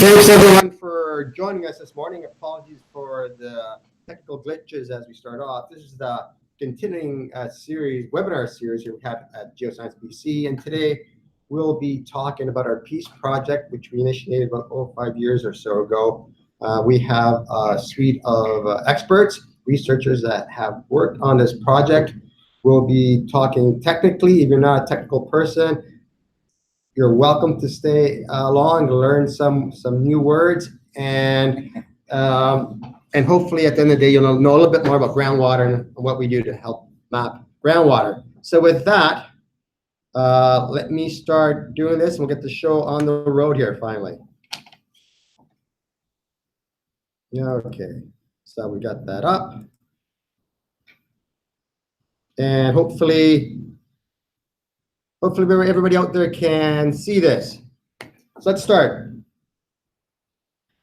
Thanks everyone for joining us this morning. Apologies for the technical glitches as we start off. This is the continuing webinar series here we have at Geoscience BC, and today we'll be talking about our Peace Project, which we initiated about 5 years or so ago. We have a suite of experts, researchers that have worked on this project. We'll be talking technically. If you're not a technical person, you're welcome to stay along to learn some new words, and hopefully at the end of the day you'll know a little bit more about groundwater and what we do to help map groundwater. So with that, let me start doing this and we'll get the show on the road here finally. Okay, so we got that up, and hopefully everybody out there can see this. So let's start.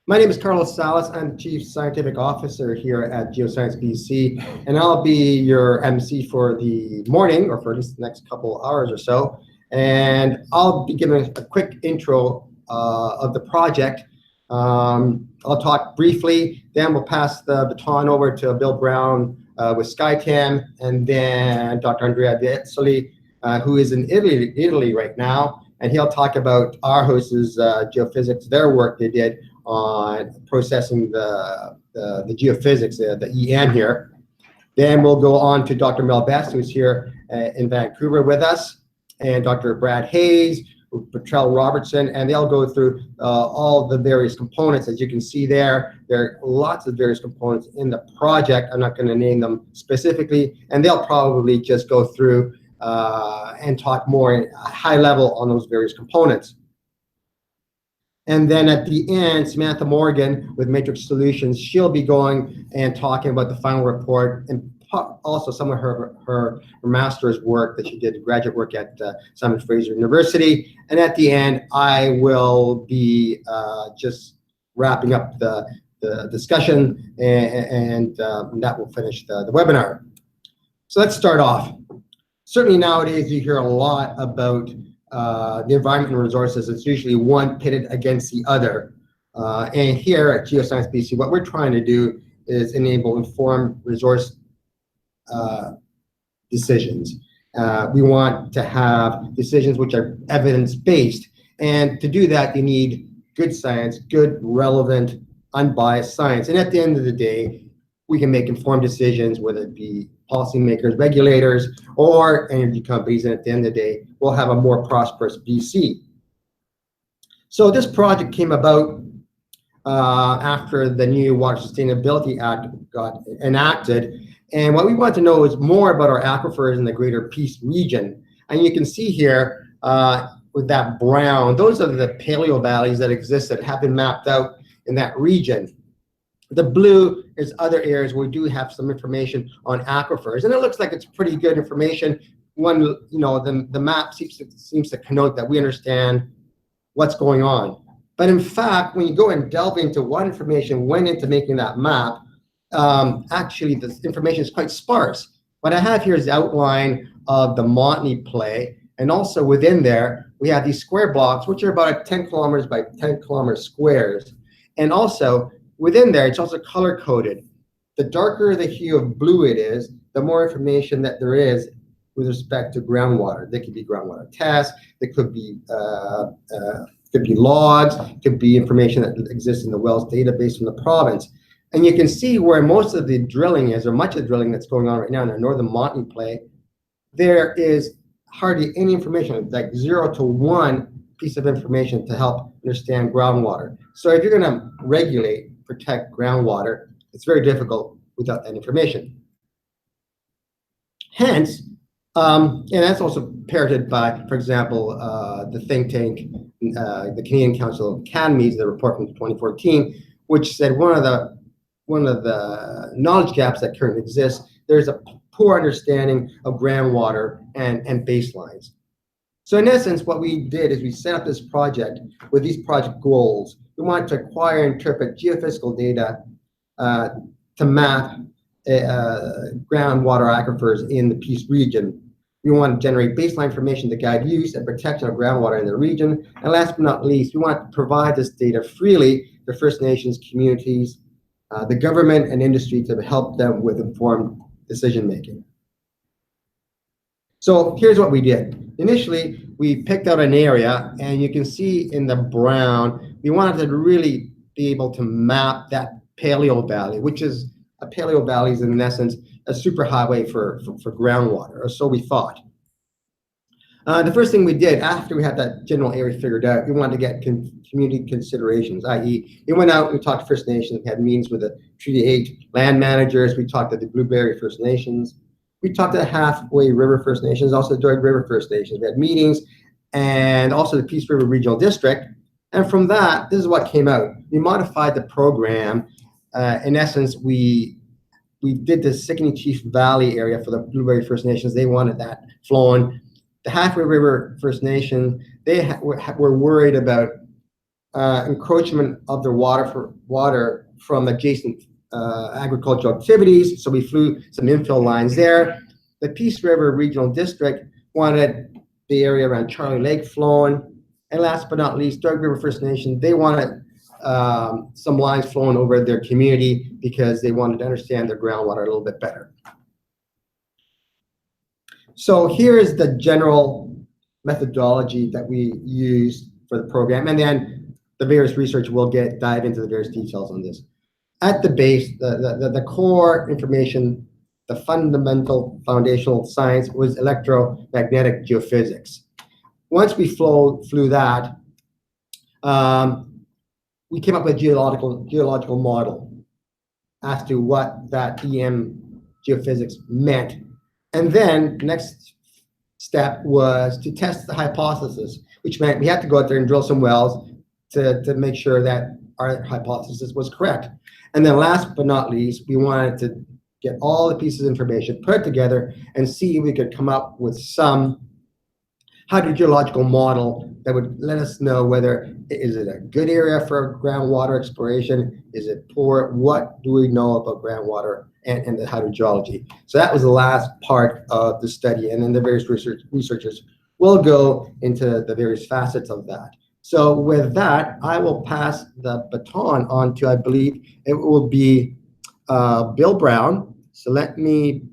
My name is Carlos Salas. I'm the Chief Scientific Officer here at Geoscience BC, and I'll be your MC for the morning, or for at least the next couple hours or so. And I'll be giving a quick intro of the project. I'll talk briefly, then we'll pass the baton over to Bill Brown with SkyTam, and then Dr. Andrea Vizzoli, who is in Italy right now, and he'll talk about our hosts' geophysics, their work they did on processing the geophysics, the EN here. Then we'll go on to Dr. Mel Best, who's here in Vancouver with us, and Dr. Brad Hayes, Patrell Robertson, and they'll go through all the various components. As you can see there are lots of various components in the project. I'm not going to name them specifically, and they'll probably just go through and talk more at a high level on those various components. And then at the end, Samantha Morgan with Matrix Solutions, she'll be going and talking about the final report and also some of her master's work that she did, graduate work at Simon Fraser University. And at the end, I will be just wrapping up the discussion, and that will finish the webinar. So let's start off. Certainly nowadays you hear a lot about the environment and resources. It's usually one pitted against the other. And here at Geoscience BC, what we're trying to do is enable informed resource decisions. We want to have decisions which are evidence-based. And to do that, you need good science, good, relevant, unbiased science. And at the end of the day, we can make informed decisions, whether it be policymakers, regulators, or energy companies, and at the end of the day, we'll have a more prosperous BC. So this project came about after the new Water Sustainability Act got enacted, and what we want to know is more about our aquifers in the greater Peace region. And you can see here with that brown, those are the paleo valleys that exist that have been mapped out in that region. The blue is other areas where we do have some information on aquifers, and it looks like it's pretty good information. When the map seems to connote that we understand what's going on. But in fact, when you go and delve into what information went into making that map, actually this information is quite sparse. What I have here is the outline of the Montney play, and also within there we have these square blocks, which are about 10 kilometers by 10 kilometer squares, and also within there, it's also color-coded. The darker the hue of blue it is, the more information that there is with respect to groundwater. There could be groundwater tests, there could be logs, could be information that exists in the wells database from the province. And you can see where most of the drilling is, or much of the drilling that's going on right now in the northern Montney play, there is hardly any information, like 0 to 1 piece of information to help understand groundwater. So if you're going to regulate, protect groundwater, it's very difficult without that information. Hence, and that's also parroted by, for example, the think tank, the Canadian Council of Academies, the report from 2014, which said one of the knowledge gaps that currently exists, there's a poor understanding of groundwater and baselines. So in essence, what we did is we set up this project with these project goals. We wanted to acquire and interpret geophysical data to map groundwater aquifers in the Peace region. We want to generate baseline information to guide use and protection of groundwater in the region. And last but not least, we want to provide this data freely to First Nations communities, the government and industry to help them with informed decision making. So here's what we did. Initially, we picked out an area, and you can see in the brown, we wanted to really be able to map that paleo valley, which is a paleo valley is in essence a superhighway for groundwater, or so we thought. The first thing we did after we had that general area figured out, we wanted to get community considerations, i.e. we went out, we talked to First Nations, we had meetings with the Treaty 8 land managers, we talked to the Blueberry First Nations, we talked to the Halfway River First Nations, also the Doig River First Nations. We had meetings, and also the Peace River Regional District. And from that, this is what came out. We modified the program. In essence, we did the Sickening Chief Valley area for the Blueberry First Nations. They wanted that flowing. The Halfway River First Nation, they were worried about encroachment of the water from adjacent agricultural activities, so we flew some infill lines there. The Peace River Regional District wanted the area around Charlie Lake flowing, and last but not least, Doig River First Nation, they wanted some lines flowing over their community because they wanted to understand their groundwater a little bit better. So here is the general methodology that we used for the program, and then the various research will dive into the various details on this. At the base, the core information, the fundamental foundational science was electromagnetic geophysics. Once we flew that, we came up with a geological model as to what that EM geophysics meant. And then the next step was to test the hypothesis, which meant we had to go out there and drill some wells to make sure that our hypothesis was correct. And then last but not least, we wanted to get all the pieces of information, put it together, and see if we could come up with some hydrogeological model that would let us know whether is it a good area for groundwater exploration, is it poor, what do we know about groundwater and the hydrogeology. So that was the last part of the study, and then the various researchers will go into the various facets of that. So with that, I will pass the baton on to, I believe it will be Bill Brown. So let me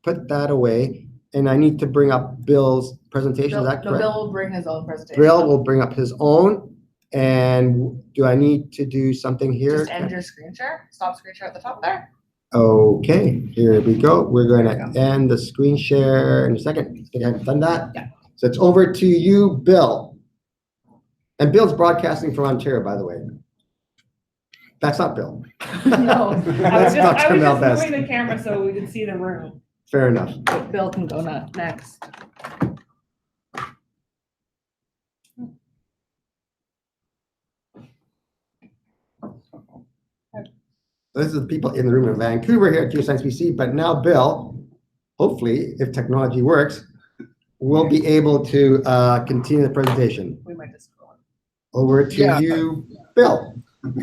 put that away, and I need to bring up Bill's presentation. Is that correct? Bill will bring his own presentation. Bill will bring up his own. And do I need to do something here? Just end your screen share. Stop screen share at the top there. Okay, here we go. We're going to end the screen share in a second. I think I've done that. Yeah. So it's over to you, Bill. And Bill's broadcasting from Ontario, by the way. That's not Bill. No, I was just moving the camera so we could see the room. Fair enough. But Bill can go next. This is the people in the room in Vancouver here at Geoscience BC, but now Bill, hopefully, if technology works, will be able to continue the presentation. We might just go on. Over to you, Bill.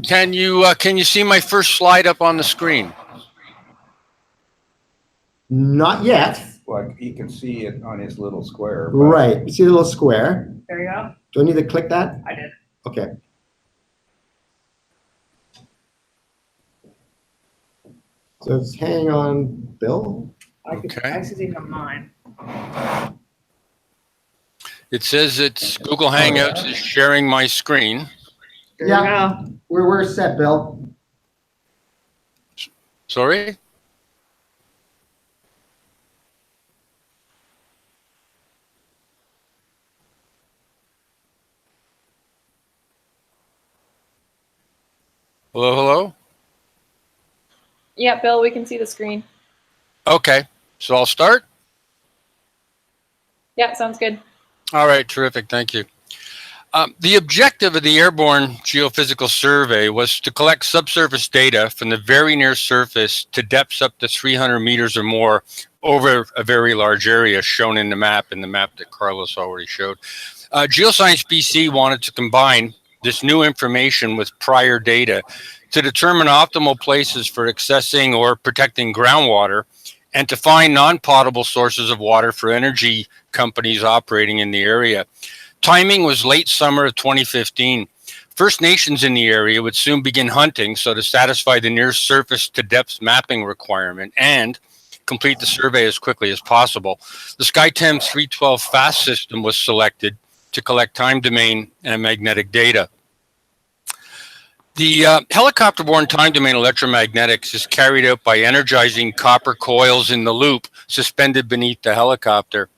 Can you see my first slide up on the screen? Not yet. Well, he can see it on his little square. Right. You see the little square? There you go. Do I need to click that? I did. Okay. So it's hang on, Bill. Okay. I see it on mine. It says it's Google Hangouts is sharing my screen. There Yeah. you go. We're set, Bill. Sorry? Hello, hello? Yeah, Bill, we can see the screen. Okay, so I'll start? Yeah, sounds good. All right, terrific, thank you. The objective of the Airborne Geophysical Survey was to collect subsurface data from the very near surface to depths up to 300 meters or more over a very large area shown in the map that Carlos already showed. Geoscience BC wanted to combine this new information with prior data to determine optimal places for accessing or protecting groundwater and to find non-potable sources of water for energy companies operating in the area. Timing was late summer of 2015. First Nations in the area would soon begin hunting so to satisfy the near surface to depth mapping requirement and complete the survey as quickly as possible. The SkyTem 312 FAST system was selected to collect time domain and magnetic data. The helicopter-borne time domain electromagnetics is carried out by energizing copper coils in the loop suspended beneath the helicopter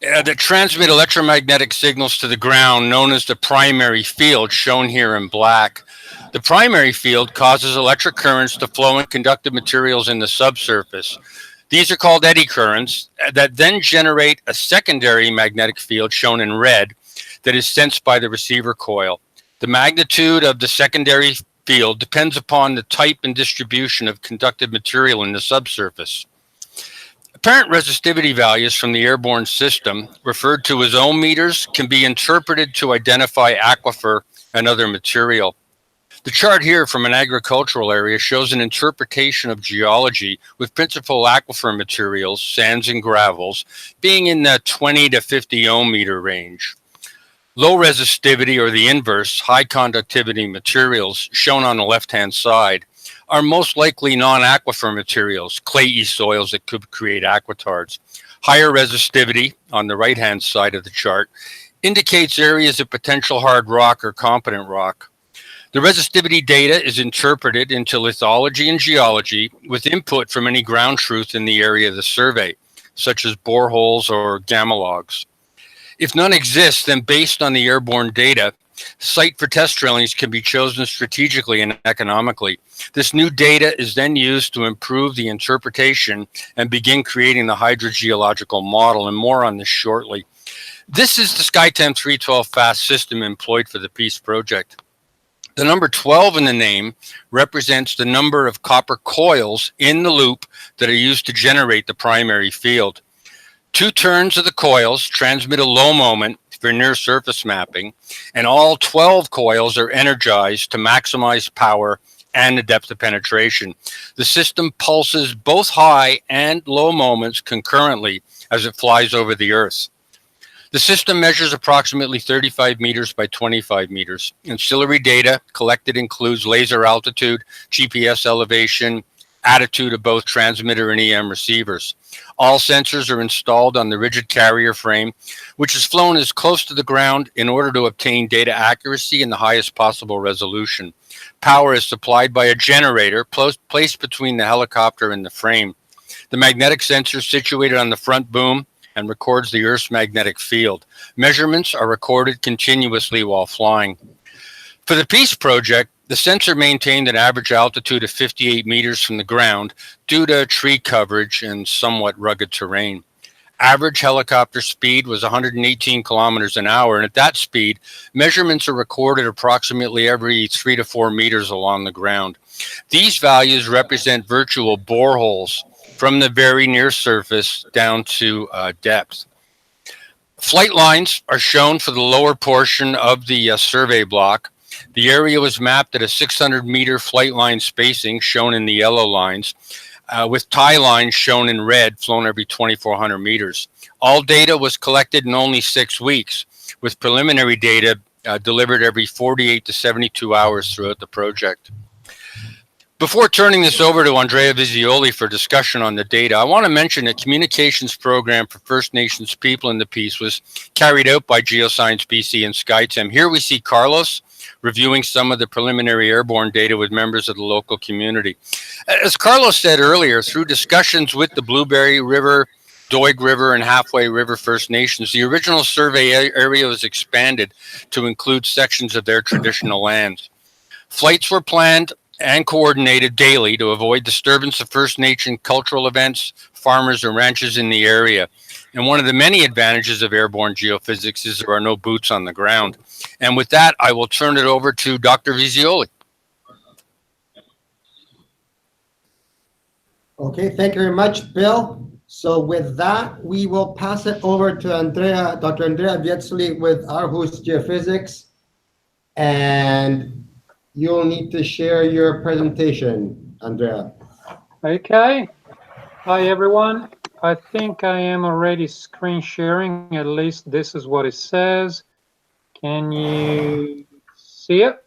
that transmit electromagnetic signals to the ground, known as the primary field, shown here in black. The primary field causes electric currents to flow in conductive materials in the subsurface. These are called eddy currents that then generate a secondary magnetic field, shown in red, that is sensed by the receiver coil. The magnitude of the secondary field depends upon the type and distribution of conductive material in the subsurface. Apparent resistivity values from the airborne system, referred to as ohm meters, can be interpreted to identify aquifer and other material. The chart here from an agricultural area shows an interpretation of geology with principal aquifer materials, sands and gravels, being in the 20 to 50 ohm meter range. Low resistivity, or the inverse, high conductivity materials, shown on the left-hand side, are most likely non-aquifer materials, clayey soils that could create aquitards. Higher resistivity, on the right-hand side of the chart, indicates areas of potential hard rock or competent rock. The resistivity data is interpreted into lithology and geology with input from any ground truth in the area of the survey, such as boreholes or gamma logs. If none exists, then based on the airborne data, site for test drillings can be chosen strategically and economically. This new data is then used to improve the interpretation and begin creating the hydrogeological model, and more on this shortly. This is the SkyTem 312 FAST system employed for the Peace Project. The number 12 in the name represents the number of copper coils in the loop that are used to generate the primary field. 2 turns of the coils transmit a low moment for near surface mapping, and all 12 coils are energized to maximize power and the depth of penetration. The system pulses both high and low moments concurrently as it flies over the Earth. The system measures approximately 35 meters by 25 meters. Ancillary data collected includes laser altitude, GPS elevation, attitude of both transmitter and EM receivers. All sensors are installed on the rigid carrier frame, which is flown as close to the ground in order to obtain data accuracy and the highest possible resolution. Power is supplied by a generator placed between the helicopter and the frame. The magnetic sensor is situated on the front boom and records the Earth's magnetic field. Measurements are recorded continuously while flying. For the Peace Project, the sensor maintained an average altitude of 58 meters from the ground due to tree coverage and somewhat rugged terrain. Average helicopter speed was 118 kilometers an hour, and at that speed, measurements are recorded approximately every 3 to 4 meters along the ground. These values represent virtual boreholes from the very near surface down to depth. Flight lines are shown for the lower portion of the survey block. The area was mapped at a 600-meter flight line spacing, shown in the yellow lines, with tie lines shown in red, flown every 2,400 meters. All data was collected in only 6 weeks, with preliminary data delivered every 48 to 72 hours throughout the project. Before turning this over to Andrea Visioli for discussion on the data, I want to mention that communications program for First Nations people in the Peace was carried out by Geoscience BC and SkyTem. Here we see Carlos reviewing some of the preliminary airborne data with members of the local community. As Carlos said earlier, through discussions with the Blueberry River, Doig River, and Halfway River First Nations, the original survey area was expanded to include sections of their traditional lands. Flights were planned and coordinated daily to avoid disturbance of First Nation cultural events, farmers, and ranchers in the area. And one of the many advantages of airborne geophysics is there are no boots on the ground. And with that, I will turn it over to Dr. Visioli. Okay, thank you very much, Bill. So with that, we will pass it over to Dr. Andrea Visioli with Aarhus Geophysics. And you'll need to share your presentation, Andrea. Okay. Hi, everyone. I think I am already screen sharing. At least this is what it says. Can you see it?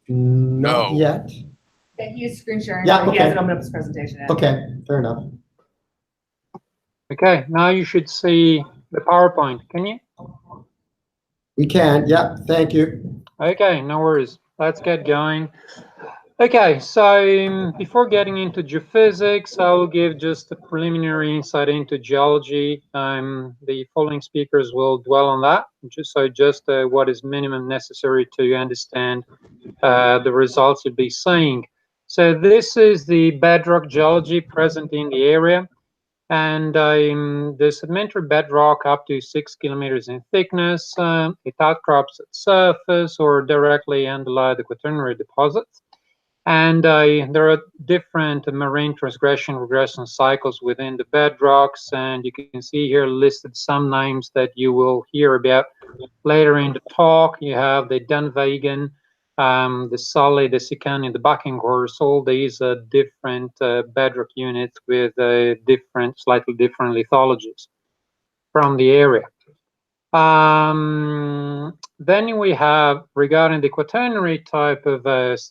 Not No. yet. Yeah, he's screen sharing, Yeah, but he hasn't okay. opened up his presentation yet. Okay, fair enough. Okay, now you should see the PowerPoint. Can you? We can, yeah, thank you. Okay, no worries. Let's get going. Okay, so before getting into geophysics, I'll give just a preliminary insight into geology. The following speakers will dwell on that, just what is minimum necessary to understand the results you'll be seeing. So this is the bedrock geology present in the area. And the sedimentary bedrock up to 6 kilometers in thickness, it outcrops at surface or directly underlie the quaternary deposits. And there are different marine transgression regression cycles within the bedrocks, and you can see here listed some names that you will hear about later in the talk. You have the Dunvegan, the Sully, the Sican, and the Buckinghorse. All these are different bedrock units with slightly different lithologies from the area. Then we have, regarding the quaternary type of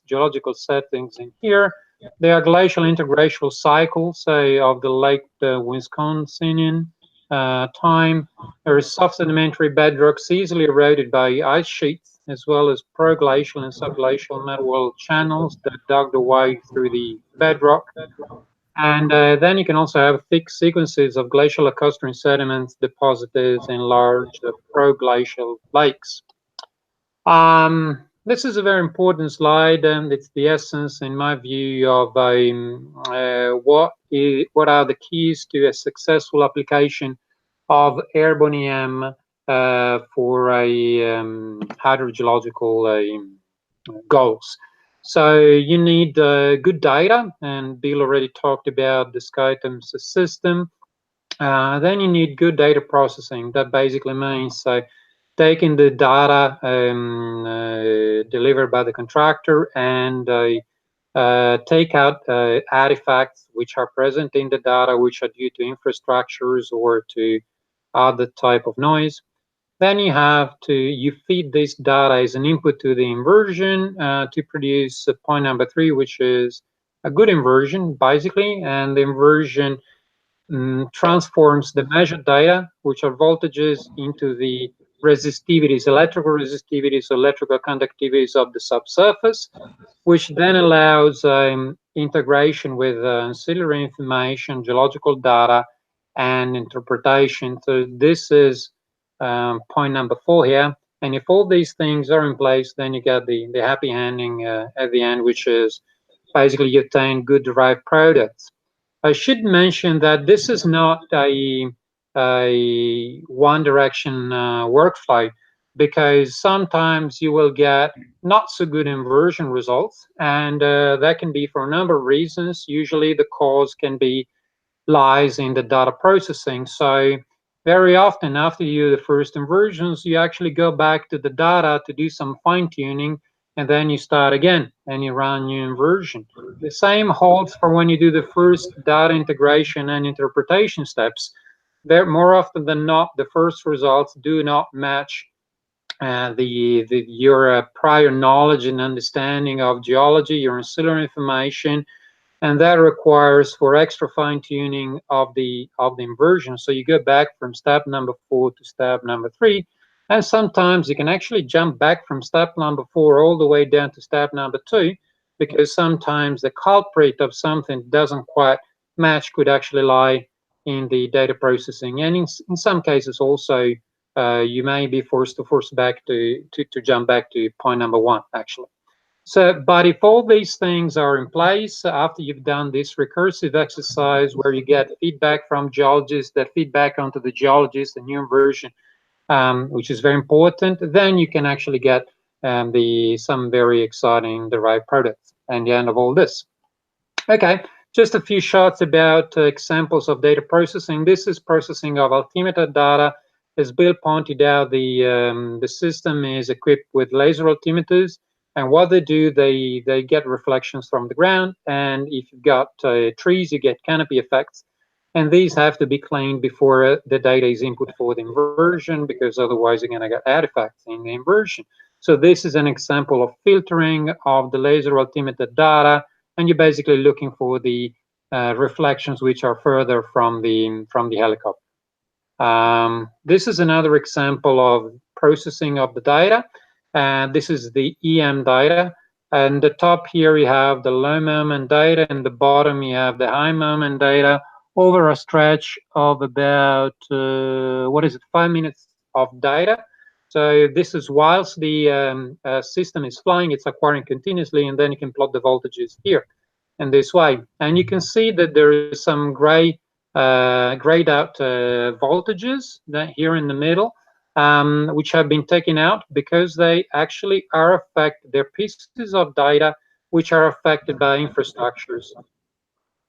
geological settings in here, there are glacial interglacial cycles of the late Wisconsinian time. There is soft sedimentary bedrocks easily eroded by ice sheets, as well as proglacial and subglacial metal channels that dug their way through the bedrock. And then you can also have thick sequences of glacial lacustrine sediments deposited in large proglacial lakes. This is a very important slide, and it's the essence, in my view, of what are the keys to a successful application of Airborne EM for a hydrogeological goals. So you need good data, and Bill already talked about the SkyTems system. Then you need good data processing. That basically means taking the data delivered by the contractor and take out artifacts which are present in the data, which are due to infrastructures or to other type of noise. Then you feed this data as an input to the inversion to produce point number 3, which is a good inversion, basically. And the inversion transforms the measured data, which are voltages, into the resistivities, electrical resistivities, electrical conductivities of the subsurface, which then allows integration with ancillary information, geological data, and interpretation. So this is point number 4 here. And if all these things are in place, then you get the happy ending at the end, which is basically you obtain good derived products. I should mention that this is not a one direction workflow, because sometimes you will get not so good inversion results, and that can be for a number of reasons. Usually the cause can be lies in the data processing. So very often after you do the first inversions, you actually go back to the data to do some fine tuning, and then you start again and you run new inversion. The same holds for when you do the first data integration and interpretation steps. There, more often than not, the first results do not match your prior knowledge and understanding of geology, your ancillary information, and that requires for extra fine-tuning of the inversion. So you go back from step number 4 to step number 3, and sometimes you can actually jump back from step number 4 all the way down to step number 2, because sometimes the culprit of something doesn't quite match could actually lie in the data processing, and in some cases also you may be forced back to jump back to point number 1 actually. So, but if all these things are in place, after you've done this recursive exercise where you get feedback from geologists that feedback onto the geologist, the new inversion, which is very important, then you can actually get some very exciting derived products at the end of all this. Okay, just a few shots about examples of data processing. This is processing of altimeter data as Bill pointed out, the system is equipped with laser altimeters, and what they do, they get reflections from the ground, and if you've got trees, you get canopy effects, and these have to be cleaned before the data is input for the inversion, because otherwise you're going to get artifacts in the inversion. So this is an example of filtering of the laser altimeter data, and you're basically looking for the reflections which are further from the helicopter. This is another example of processing of the data. This is the EM data. And the top here you have the low moment data, and the bottom you have the high moment data over a stretch of about 5 minutes of data. So this is whilst the system is flying, it's acquiring continuously, and then you can plot the voltages here in this way. And you can see that there is some grayed out voltages that here in the middle, which have been taken out because they actually are affected. They're pieces of data which are affected by infrastructures.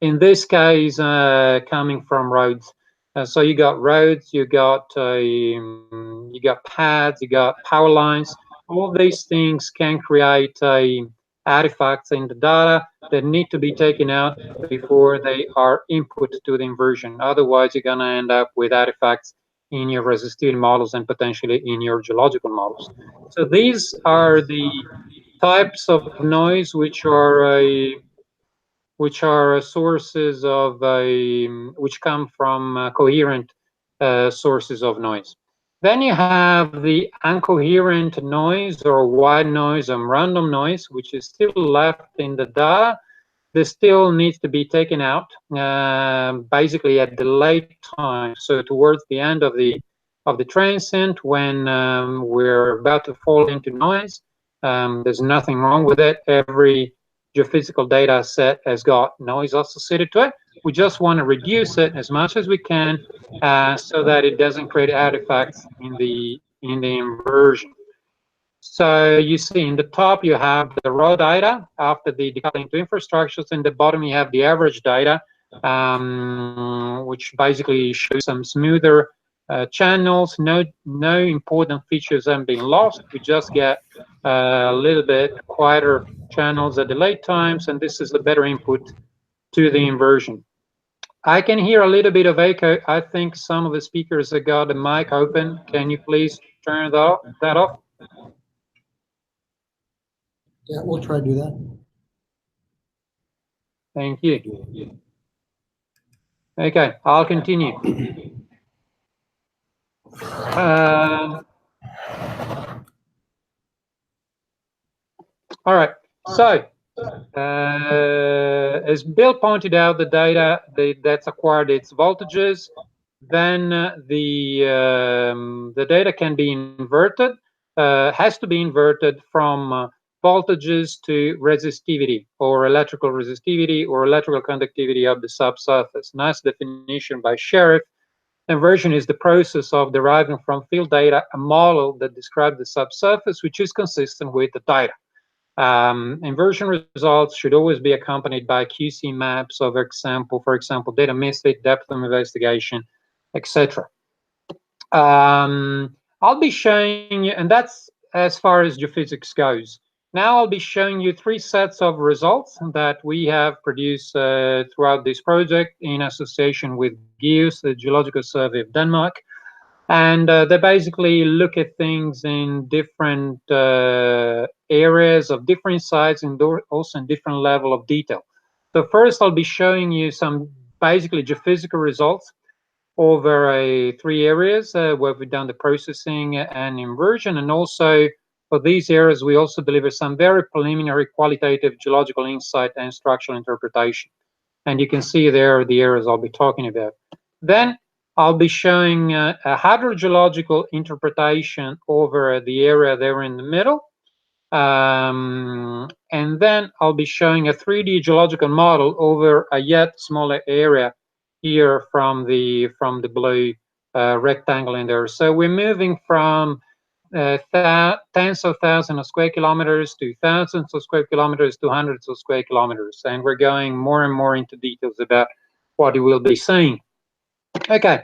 In this case, coming from roads. So you got roads, you got pads, you got power lines. All these things can create artifacts in the data that need to be taken out before they are input to the inversion. Otherwise, you're going to end up with artifacts in your resistivity models and potentially in your geological models. So these are the types of noise which are sources of which come from coherent sources of noise. Then you have the incoherent noise or white noise and random noise, which is still left in the data. This still needs to be taken out basically at the late time. So towards the end of the transient, when we're about to fall into noise, there's nothing wrong with it. Every geophysical data set has got noise associated to it. We just want to reduce it as much as we can so that it doesn't create artifacts in the inversion. So you see in the top you have the raw data after the decoupling to infrastructures, and the bottom you have the average data, which basically shows some smoother channels. No important features haven't been lost. We just get a little bit quieter channels at the late times, and this is a better input to the inversion. I can hear a little bit of echo. I think some of the speakers have got the mic open. Can you please turn that off? Yeah, we'll try to do that. Thank you. Okay, I'll continue. All right, so as Bill pointed out, the data that's acquired its voltages, then the data can be inverted, has to be inverted from voltages to resistivity or electrical resistivity or electrical conductivity of the subsurface. Nice definition by Sheriff. Inversion is the process of deriving from field data a model that describes the subsurface, which is consistent with the data. Inversion results should always be accompanied by QC maps of example, for example, data misfit, depth of investigation, etc. I'll be showing you, and that's as far as geophysics goes. Now I'll be showing you 3 sets of results that we have produced throughout this project in association with GEOS, the Geological Survey of Denmark. And they basically look at things in different areas of different sites and also in different level of detail. So first I'll be showing you some basically geophysical results over 3 areas where we've done the processing and inversion, and also for these areas we also deliver some very preliminary qualitative geological insight and structural interpretation. And you can see there the areas I'll be talking about. Then I'll be showing a hydrogeological interpretation over the area there in the middle. And then I'll be showing a 3D geological model over a yet smaller area here from the blue rectangle in there. So we're moving from tens of thousands of square kilometers to thousands of square kilometers to hundreds of square kilometers. And we're going more and more into details about what you will be seeing. Okay,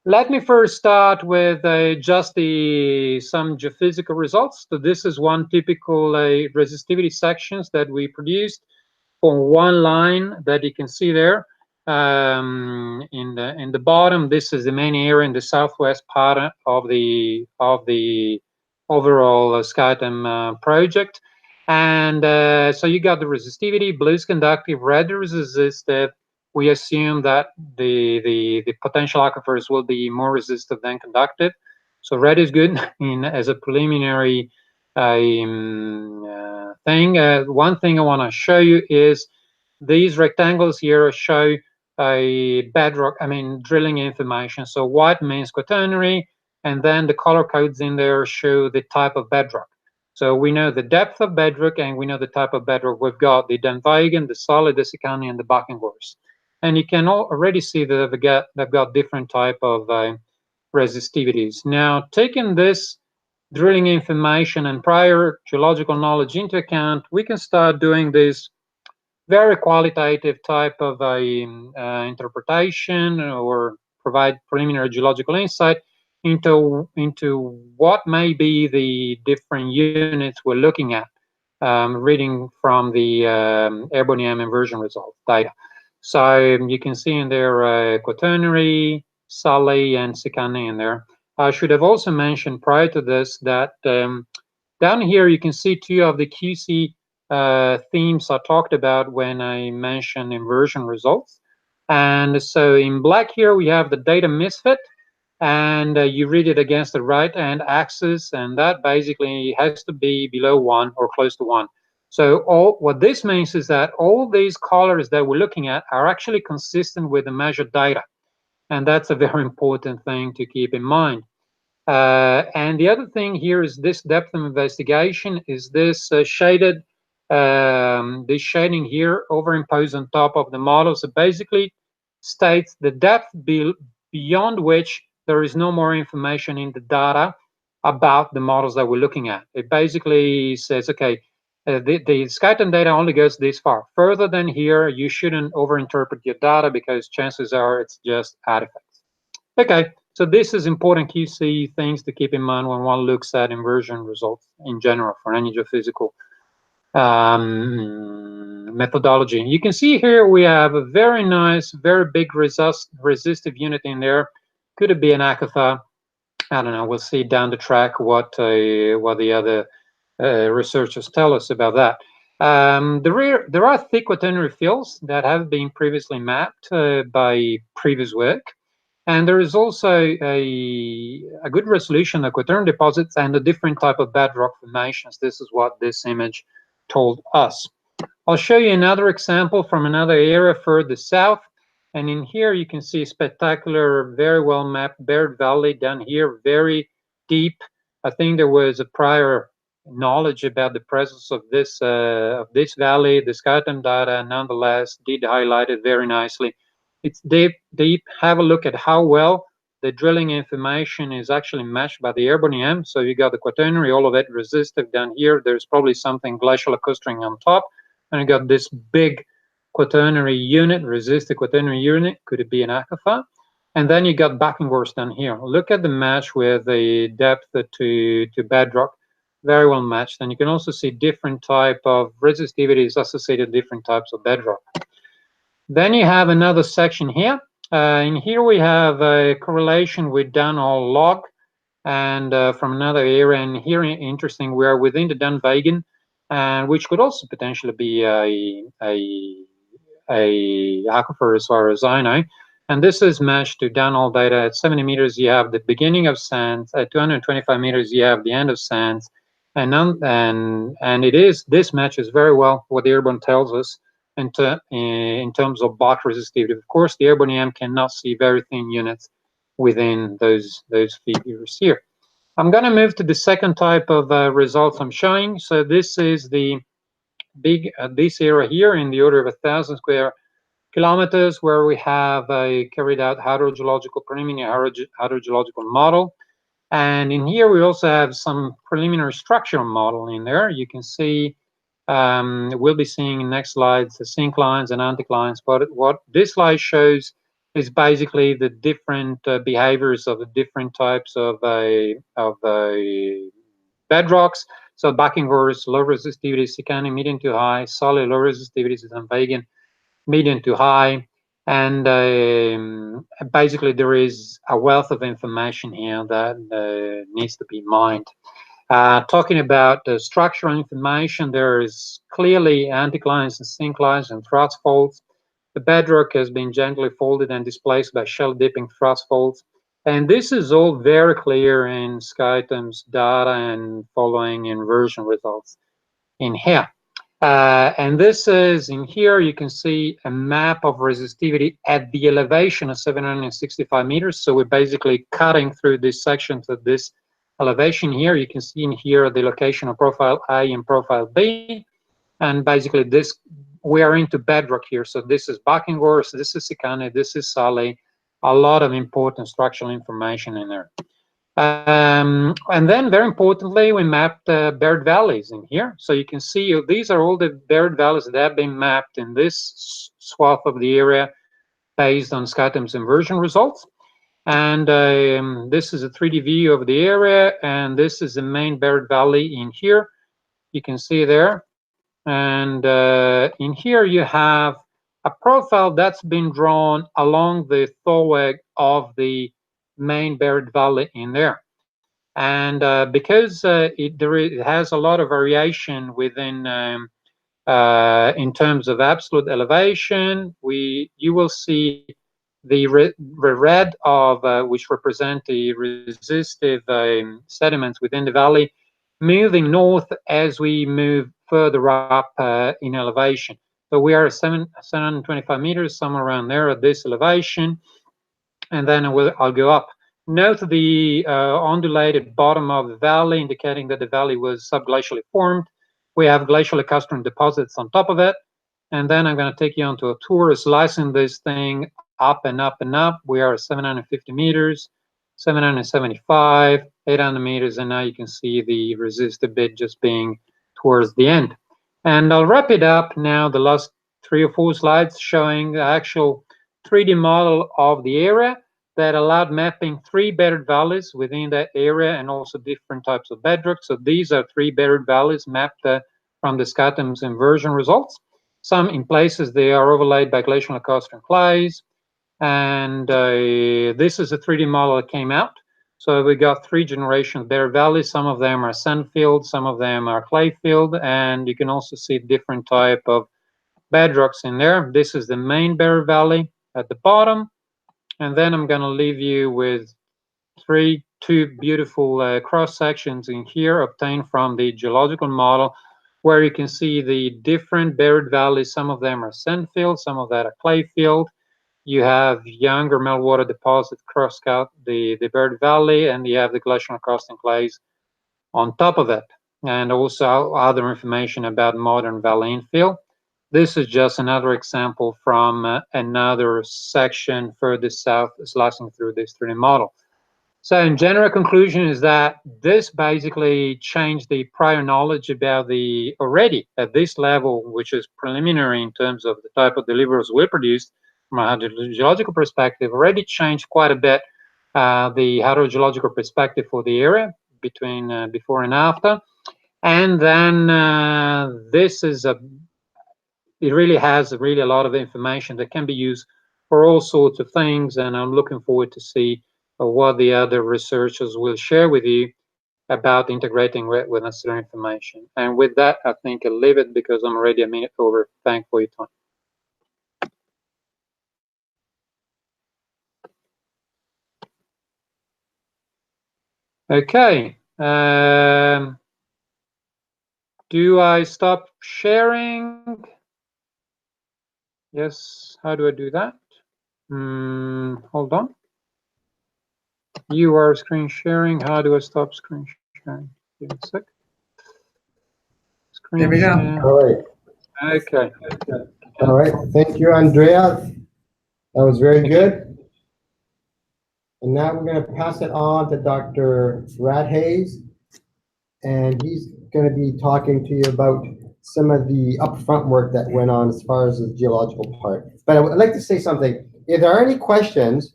Let me first start with just some geophysical results. So this is one typical resistivity sections that we produced for one line that you can see there. In the bottom, this is the main area in the southwest part of the overall SkyTem project. And so you got the resistivity, blue is conductive, red is resistive. We assume that the potential aquifers will be more resistive than conductive. So red is good as a preliminary thing. One thing I want to show you is these rectangles here show a bedrock, drilling information. So white means quaternary, and then the color codes in there show the type of bedrock. So we know the depth of bedrock, and we know the type of bedrock. We've got the Dunvegan, the solid, the Sicani, and the Buckinghorst. And you can already see that they've got different type of resistivities. Now, taking this drilling information and prior geological knowledge into account, we can start doing this very qualitative type of interpretation, or provide preliminary geological insight into what may be the different units we're looking at, reading from the Airborne inversion result data. So you can see in there quaternary, Sully, and Sicani in there. I should have also mentioned prior to this that down here you can see two of the QC themes I talked about when I mentioned inversion results. And so in black here we have the data misfit, and you read it against the right hand axis, and that basically has to be below 1 or close to 1. So what this means is that all these colors that we're looking at are actually consistent with the measured data, and that's a very important thing to keep in mind. And the other thing here is this depth of investigation is this shaded, this shading here overimposed on top of the model. So basically states the depth beyond which there is no more information in the data about the models that we're looking at. It basically says, okay, the SkyTem data only goes this far. Further than here, you shouldn't overinterpret your data because chances are it's just artifacts. Okay, so this is important QC things to keep in mind when one looks at inversion results in general for any geophysical methodology. You can see here we have a very nice, very big resistive unit in there. Could it be an aquifer? I don't know. We'll see down the track what the other researchers tell us about that. There are thick quaternary fields that have been previously mapped by previous work. And there is also a good resolution of quaternary deposits and the different type of bedrock formations. This is what this image told us. I'll show you another example from another area further south. And in here you can see spectacular, very well mapped Baird Valley down here, very deep. I think there was a prior knowledge about the presence of this valley. The SkyTem data nonetheless did highlight it very nicely. It's deep. Have a look at how well the drilling information is actually matched by the Airborne EM. So you got the quaternary, all of it resistive down here. There's probably something glacial lacustrine on top. And you got this big quaternary unit, resistive quaternary unit. Could it be an aquifer? And then you got Buckinghorst down here. Look at the match with the depth to bedrock. Very well matched. And you can also see different type of resistivities associated with different types of bedrock. Then you have another section here. In here we have a correlation with downhole log and from another area. And here, interesting, we are within the Dunvegan, which could also potentially be a aquifer as far as I know. And this is matched to downhole data. At 70 meters, you have the beginning of sands. At 225 meters, you have the end of sands. And this matches very well what the Airborne tells us in terms of bulk resistivity. Of course, the Airborne EM cannot see very thin units within those figures here. I'm going to move to the second type of results I'm showing. So this is the big this area here in the order of 1,000 square kilometers, where we have carried out preliminary hydrogeological model. And in here we also have some preliminary structural model in there. You can see we'll be seeing in next slides the synclines and anticlines. But what this slide shows is basically the different behaviors of the different types of bedrocks. So backingers, low resistivity, Sikani, medium to high, solid, low resistivity, and vegan, medium to high. And basically there is a wealth of information here that needs to be mined. Talking about the structural information, there is clearly anticlines and synclines and thrust faults. The bedrock has been gently folded and displaced by shell dipping thrust faults. And this is all very clear in SkyTem's data and following inversion results in here. And this is, in here, you can see a map of resistivity at the elevation of 765 meters. So we're basically cutting through this section to this elevation here. You can see in here the location of profile A and profile B. And basically this, we are into bedrock here. So this is Backingors, this is Sikane, this is Sale. A lot of important structural information in there. And then very importantly, we mapped buried valleys in here. So you can see these are all the buried valleys that have been mapped in this swath of the area based on SkyTem's inversion results. And this is a 3D view of the area, and this is the main buried valley in here. You can see there. And in here you have a profile that's been drawn along the thorweg of the main buried valley in there. And because it has a lot of variation within in terms of absolute elevation, you will see the red of which represent the resistive sediments within the valley moving north as we move further up in elevation. So we are at 725 meters, somewhere around there at this elevation, and then I'll go up. Note the undulated bottom of the valley, indicating that the valley was subglacially formed. We have glacial lacustrine deposits on top of it. And then I'm going to take you onto a tour slicing this thing up and up and up. We are at 750 meters, 775, 800 meters, and now you can see the resistive bit just being towards the end. And I'll wrap it up now, the last 3 or 4 slides showing the actual 3D model of the area that allowed mapping 3 buried valleys within that area and also different types of bedrock. So these are 3 buried valleys mapped from the SkyTem's inversion results. Some in places they are overlaid by glacial lacustrine clays. And this is a 3D model that came out. So we got 3 generations of buried valleys. Some of them are sand filled, some of them are clay filled, and you can also see different type of bedrocks in there. This is the main buried valley at the bottom. And then I'm going to leave you with 2 beautiful cross sections in here obtained from the geological model, where you can see the different buried valleys. Some of them are sand filled, some of that are clay filled. You have younger meltwater deposits cross-cut the buried valley, and you have the glacial lacustrine clays on top of it, and also other information about modern valley infill. This is just another example from another section further south slicing through this 3D model. So in general conclusion is that this basically changed the prior knowledge about the already at this level, which is preliminary in terms of the type of deliverables we produced from a hydrogeological perspective, already changed quite a bit the hydrogeological perspective for the area between before and after. And then this is it really has a lot of information that can be used for all sorts of things, and I'm looking forward to see what the other researchers will share with you about integrating with necessary information. And with that, I think I'll leave it because I'm already a minute over. Thanks for your time. Okay. Do I stop sharing? Yes. How do I do that? Hold on. You are screen sharing. How do I stop screen sharing? Give me a sec. Screen There we go. share. All right. Okay. All right. Thank you, Andrea. That was very good. And now we're going to pass it on to Dr. Brad Hayes, and he's going to be talking to you about some of the upfront work that went on as far as the geological part. But I would like to say something. if there are any questions,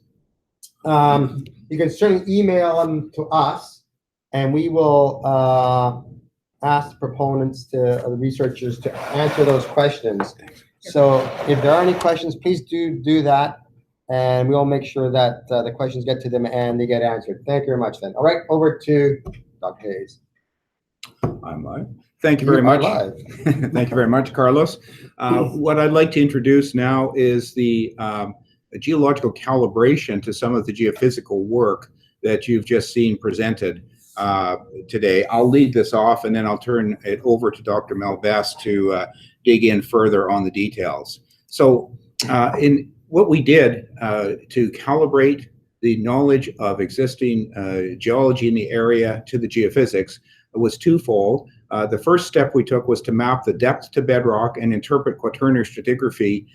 you can certainly email them to us, and we will ask the proponents the researchers to answer those questions. So if there are any questions, please do that, and we'll make sure that the questions get to them and they get answered. Thank you very much then. All right, over to Dr. Hayes. I'm live. Thank you very much. Live. Thank you very much, Carlos. What I'd like to introduce now is the geological calibration to some of the geophysical work that you've just seen presented today. I'll lead this off, and then I'll turn it over to Dr. Melbest to dig in further on the details. So in what we did to calibrate the knowledge of existing geology in the area to the geophysics was twofold. The first step we took was to map the depth to bedrock and interpret quaternary stratigraphy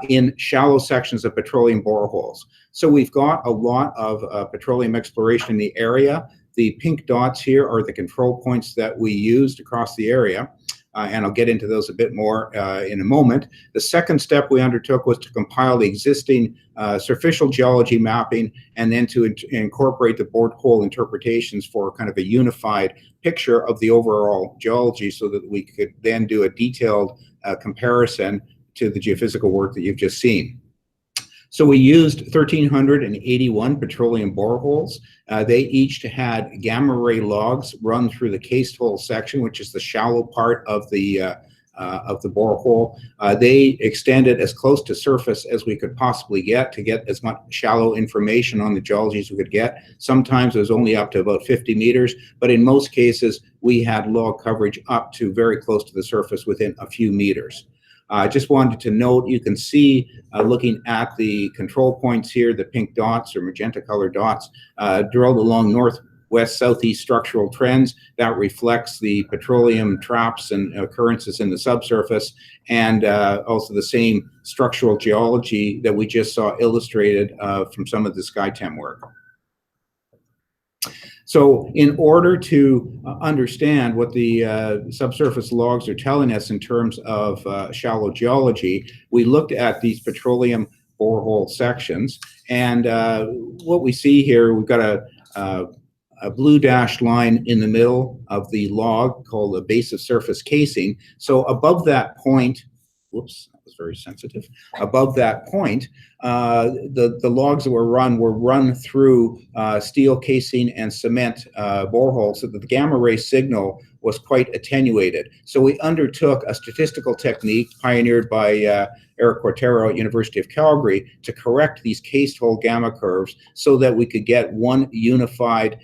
in shallow sections of petroleum boreholes. So we've got a lot of petroleum exploration in the area. The pink dots here are the control points that we used across the area, and I'll get into those a bit more in a moment. The second step we undertook was to compile the existing surficial geology mapping, and then to incorporate the borehole interpretations for kind of a unified picture of the overall geology, so that we could then do a detailed comparison to the geophysical work that you've just seen. So we used 1,381 petroleum boreholes. They each had gamma ray logs run through the cased hole section, which is the shallow part of the borehole. They extended as close to surface as we could possibly get to get as much shallow information on the geology as we could get. Sometimes it was only up to about 50 meters, but in most cases we had log coverage up to very close to the surface within a few meters. I just wanted to note, you can see, looking at the control points here, the pink dots or magenta colored dots, drilled along northwest southeast structural trends. That reflects the petroleum traps and occurrences in the subsurface, and also the same structural geology that we just saw illustrated from some of the SkyTem work. So in order to understand what the subsurface logs are telling us in terms of shallow geology, we looked at these petroleum borehole sections, and what we see here, we've got a blue dashed line in the middle of the log called the base of surface casing. So above that point, whoops, that was very sensitive. Above that point, the logs that were run through steel casing and cement boreholes, so that the gamma ray signal was quite attenuated. So we undertook a statistical technique pioneered by Eric Quatero at University of Calgary to correct these cased hole gamma curves so that we could get one unified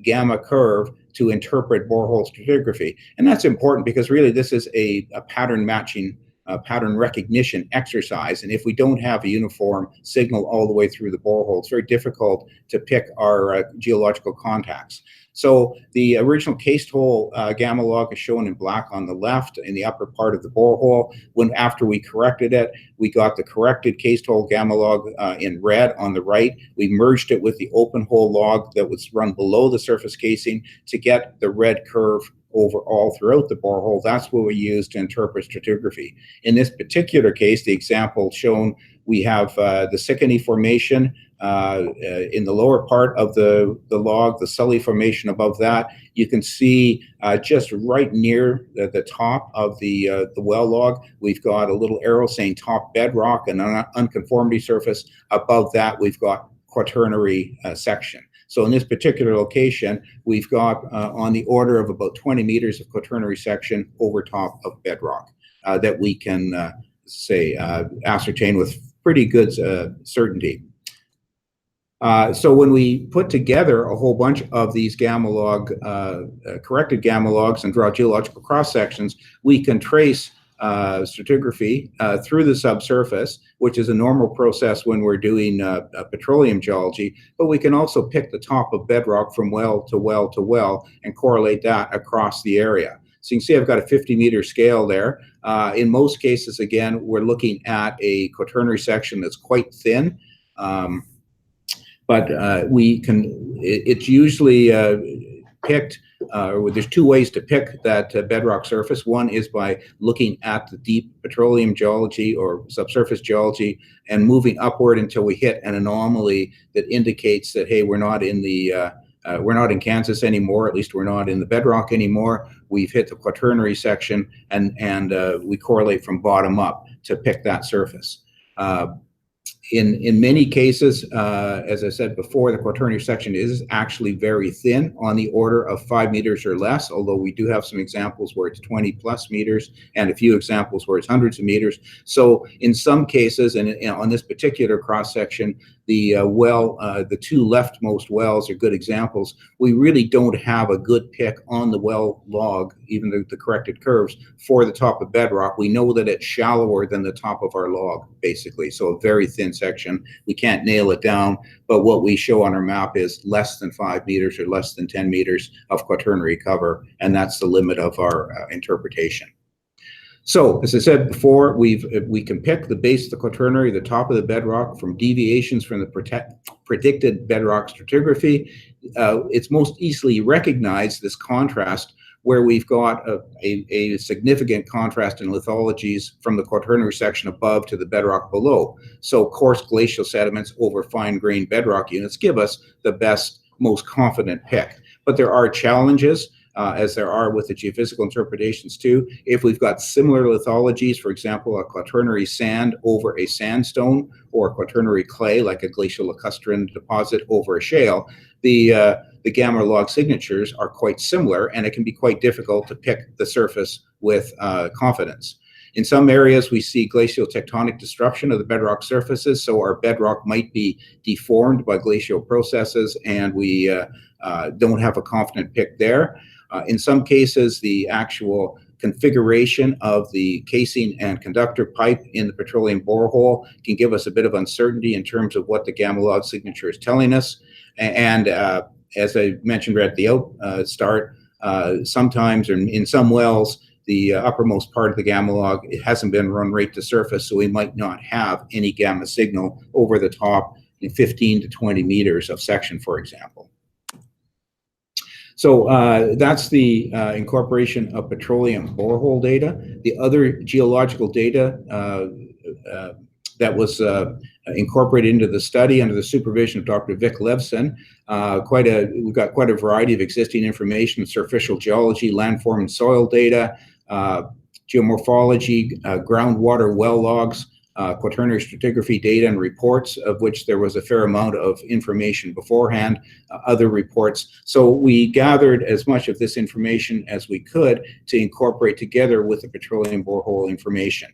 gamma curve to interpret borehole stratigraphy. And that's important because really this is a pattern matching, pattern recognition exercise. And if we don't have a uniform signal all the way through the borehole, it's very difficult to pick our geological contacts. So the original cased hole gamma log is shown in black on the left in the upper part of the borehole. When after we corrected it, we got the corrected cased hole gamma log in red on the right. We merged it with the open hole log that was run below the surface casing to get the red curve overall throughout the borehole. That's what we use to interpret stratigraphy. In this particular case, the example shown, we have the Siccany Formation in the lower part of the log, the Sully Formation above that. You can see just right near the top of the well log, we've got a little arrow saying top bedrock and an unconformity surface. Above that, we've got quaternary section. So in this particular location, we've got on the order of about 20 meters of quaternary section over top of bedrock that we can ascertain with pretty good certainty. So when we put together a whole bunch of these gamma log, corrected gamma logs and draw geological cross sections, we can trace stratigraphy through the subsurface, which is a normal process when we're doing petroleum geology, but we can also pick the top of bedrock from well to well to well and correlate that across the area. So you can see I've got a 50-meter scale there. In most cases, again, we're looking at a quaternary section that's quite thin, but we can, it's usually picked, there's two ways to pick that bedrock surface. One is by looking at the deep petroleum geology or subsurface geology and moving upward until we hit an anomaly that indicates that, hey, we're not in Kansas anymore, at least we're not in the bedrock anymore. We've hit the quaternary section, and we correlate from bottom up to pick that surface. In many cases, as I said before, the quaternary section is actually very thin, on the order of 5 meters or less, although we do have some examples where it's 20 plus meters and a few examples where it's hundreds of meters. So in some cases, and on this particular cross section, the two leftmost wells are good examples. We really don't have a good pick on the well log, even the corrected curves, for the top of bedrock. We know that it's shallower than the top of our log, basically, so a very thin section. We can't nail it down, but what we show on our map is less than 5 meters or less than 10 meters of quaternary cover, and that's the limit of our interpretation. So, as I said before, we can pick the base of the quaternary, the top of the bedrock, from deviations from the predicted bedrock stratigraphy. It's most easily recognized, this contrast, where we've got a significant contrast in lithologies from the quaternary section above to the bedrock below. So coarse glacial sediments over fine-grained bedrock units give us the best, most confident pick. But there are challenges, as there are with the geophysical interpretations too. If we've got similar lithologies, for example, a quaternary sand over a sandstone, or a quaternary clay, like a glacial lacustrine deposit over a shale, the gamma log signatures are quite similar, and it can be quite difficult to pick the surface with confidence. In some areas, we see glacial tectonic disruption of the bedrock surfaces, so our bedrock might be deformed by glacial processes, and we don't have a confident pick there. In some cases, the actual configuration of the casing and conductor pipe in the petroleum borehole can give us a bit of uncertainty in terms of what the gamma log signature is telling us. And as I mentioned right at the start, sometimes, or in some wells, the uppermost part of the gamma log, it hasn't been run right to surface, so we might not have any gamma signal over the top in 15 to 20 meters of section, for example. So that's the incorporation of petroleum borehole data. The other geological data that was incorporated into the study under the supervision of Dr. Vic Levson. We've got quite a variety of existing information: surficial geology, landform and soil data, geomorphology, groundwater well logs, quaternary stratigraphy data and reports, of which there was a fair amount of information beforehand, other reports. So we gathered as much of this information as we could to incorporate together with the petroleum borehole information.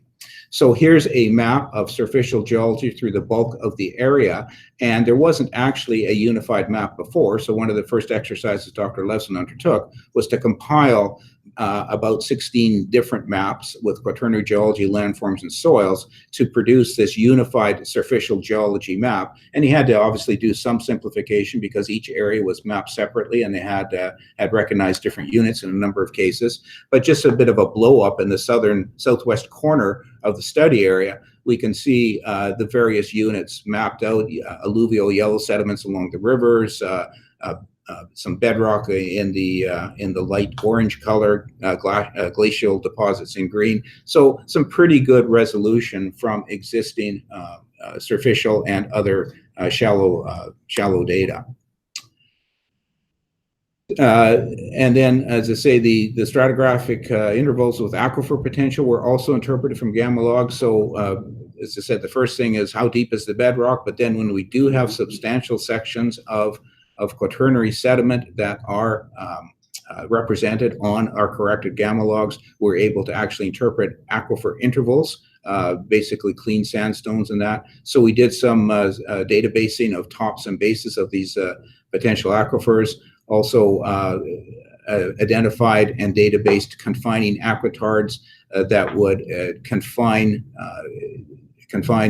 So here's a map of surficial geology through the bulk of the area, and there wasn't actually a unified map before. So one of the first exercises Dr. Levson undertook was to compile about 16 different maps with quaternary geology, landforms, and soils to produce this unified surficial geology map. And he had to obviously do some simplification because each area was mapped separately, and they had recognized different units in a number of cases. But just a bit of a blow up in the southwest corner of the study area, we can see the various units mapped out: alluvial yellow sediments along the rivers, some bedrock in the light orange color, glacial deposits in green. So some pretty good resolution from existing surficial and other shallow data. And then, as I say, the stratigraphic intervals with aquifer potential were also interpreted from gamma log. So as I said, the first thing is how deep is the bedrock, but then when we do have substantial sections of quaternary sediment that are represented on our corrected gamma logs, we're able to actually interpret aquifer intervals, basically clean sandstones and that. So we did some databasing of tops and bases of these potential aquifers, also identified and databased confining aquitards that would confine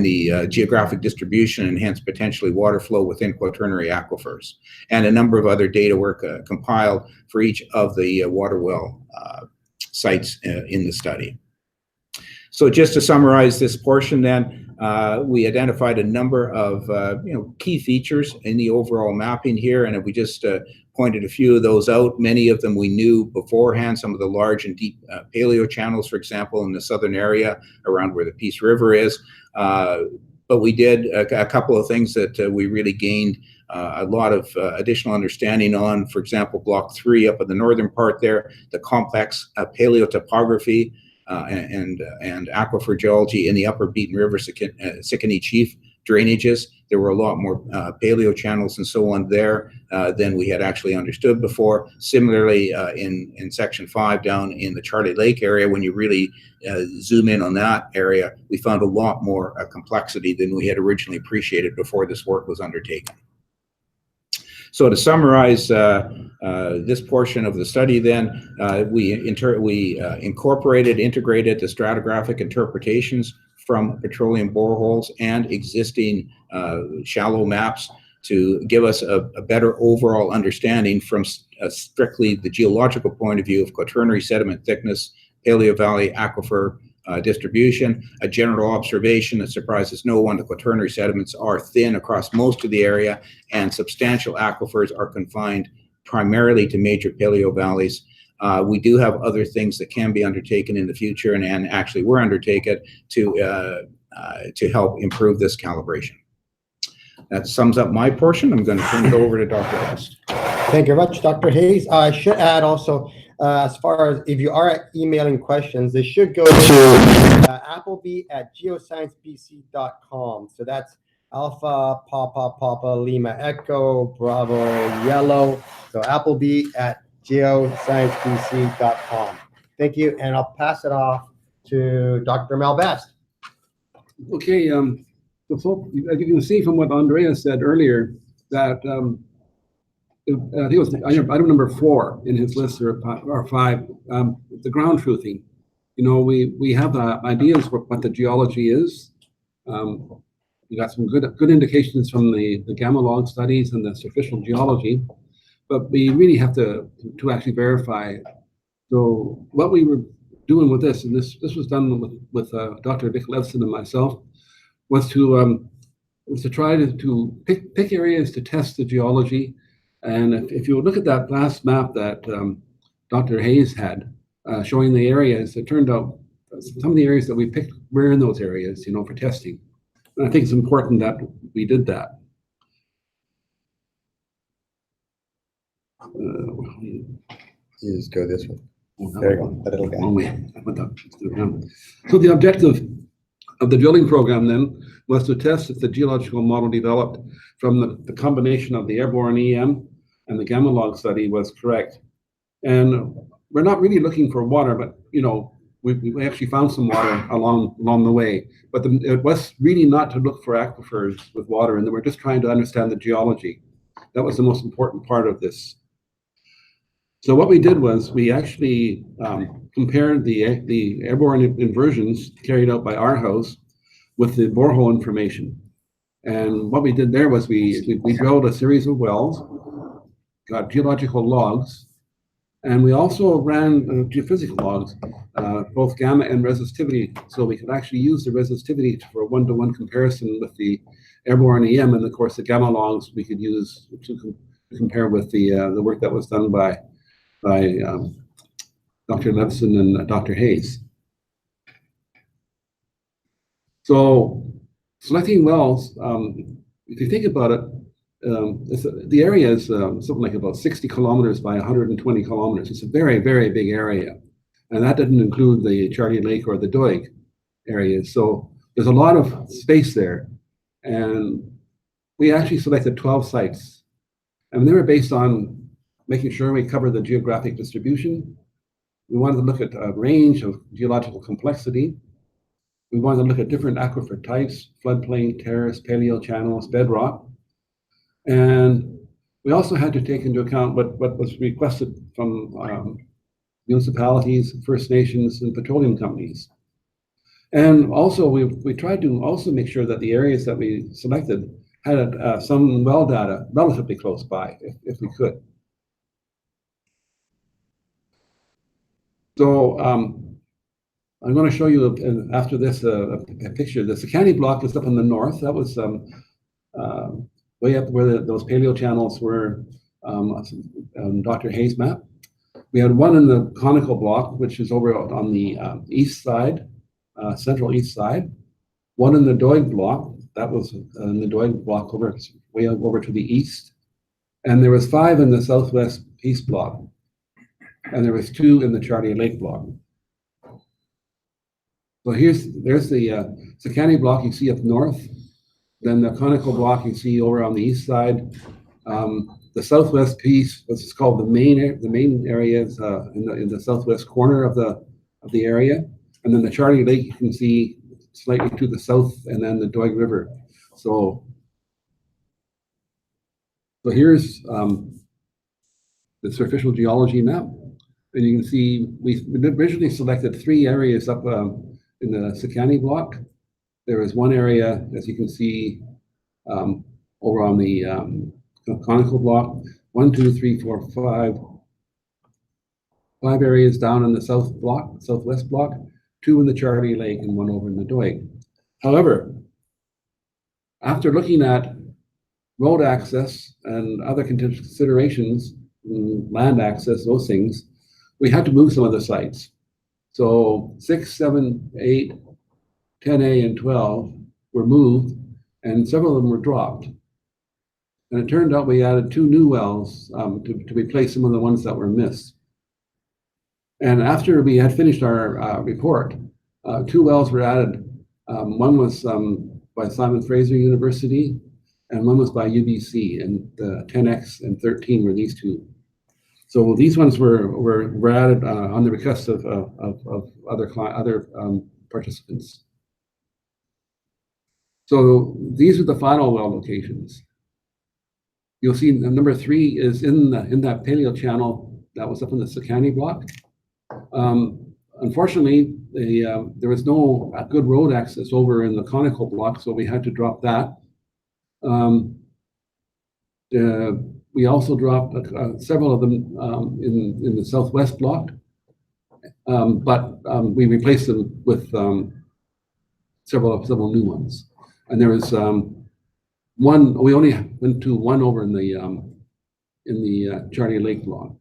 the geographic distribution and hence potentially water flow within quaternary aquifers. And a number of other data were compiled for each of the water well sites in the study. So just to summarize this portion then, We identified a number of key features in the overall mapping here, and if we just pointed a few of those out, many of them we knew beforehand. Some of the large and deep paleo channels, for example, in the southern area around where the Peace River is. But we did a couple of things that we really gained a lot of additional understanding on. For example, Block 3 up in the northern part there, the complex paleotopography and aquifer geology in the upper Beaten River, Sikanee Chief drainages. There were a lot more paleo channels and so on there than we had actually understood before. Similarly, in Section 5 down in the Charlie Lake area, when you really zoom in on that area, we found a lot more complexity than we had originally appreciated before this work was undertaken. So to summarize this portion of the study then, we integrated the stratigraphic interpretations from petroleum boreholes and existing shallow maps to give us a better overall understanding from strictly the geological point of view of quaternary sediment thickness, paleo valley aquifer distribution. A general observation that surprises no one: the quaternary sediments are thin across most of the area, and substantial aquifers are confined primarily to major paleo valleys. We do have other things that can be undertaken in the future, and actually were undertaken to help improve this calibration. That sums up my portion. I'm going to turn it over to Dr. West. Thank you very much, Dr. Hayes. I should add also, as far as if you are emailing questions, they should go to appleby@geosciencebc.com. So that's Alpha, Papa, Lima, Echo, Bravo, Yellow. So appleby@geosciencebc.com. Thank you, and I'll pass it off to Dr. Mel Best. Okay, so as you can see from what Andrea said earlier, that I think it was item number 4 in his list, or 5, the ground truthing. You know, we have ideas what the geology is. We got some good indications from the gamma log studies and the superficial geology, but we really have to actually verify it. So what we were doing with this, and this was done with Dr. Dick Levson and myself, was to try to pick areas to test the geology. And if you look at that last map that Dr. Hayes had showing the areas, it turned out some of the areas that we picked were in those areas, you know, for testing. And I think it's important that we did that. You just go this way. There you go, that little guy. So the objective of the drilling program then was to test if the geological model developed from the combination of the Airborne EM and the gamma log study was correct. And we're not really looking for water, but you know, we actually found some water along the way. But it was really not to look for aquifers with water, and we're just trying to understand the geology. That was the most important part of this. So what we did was we actually compared the airborne inversions carried out by our house with the borehole information. And what we did there was we drilled a series of wells, got geological logs, and we also ran geophysical logs, both gamma and resistivity, so we could actually use the resistivity for a one-to-one comparison with the airborne EM, and of course the gamma logs we could use to compare with the work that was done by Dr. Levson and Dr. Hayes. So selecting wells, if you think about it, the area is something like about 60 kilometers by 120 kilometers. It's a very, very big area. And that didn't include the Charlie Lake or the Doig areas. So there's a lot of space there. And we actually selected 12 sites. And they were based on making sure we cover the geographic distribution. We wanted to look at a range of geological complexity. We wanted to look at different aquifer types: floodplain, terrace, paleo channels, bedrock. And we also had to take into account what was requested from municipalities, First Nations, and petroleum companies. And also we tried to also make sure that the areas that we selected had some well data relatively close by, if we could. So I'm going to show you after this a picture. The Sakani block is up in the north. That was way up where those paleo channels were on Dr. Hayes' map. We had one in the conical block, which is over on the east side, central east side. One in the Doig block, that was in the Doig block way over to the east. And there was 5 in the southwest Peace block. And there was 2 in the Charlie Lake block. So there's the Sakani block you see up north. Then the conical block you see over on the east side. The southwest piece, which is called the main area, is in the southwest corner of the area, and then the Charlie Lake you can see slightly to the south, and then the Doig River. So here's the surficial geology map, and you can see we originally selected 3 areas up in the Sakani block. There is one area, as you can see, over on the conical block. 1, 2, 3, 4, 5 areas down in the southwest block, 2 in the Charlie Lake, and 1 over in the Doig. However, after looking at road access and other considerations, land access, those things, we had to move some of the sites. So 6, 7, 8, 10A, and 12 were moved, and several of them were dropped. And it turned out we added 2 new wells to replace some of the ones that were missed. And after we had finished our report, 2 wells were added. One was by Simon Fraser University, and one was by UBC, and the 10X and 13 were these 2. So these ones were added on the request of other participants. So these are the final well locations. You'll see number 3 is in that paleo channel that was up in the Sakani block. Unfortunately, there was no good road access over in the conical block, so we had to drop that. We also dropped several of them in the southwest block, but we replaced them with several new ones. And there was one. We only went to 1 over in the Charlie Lake block.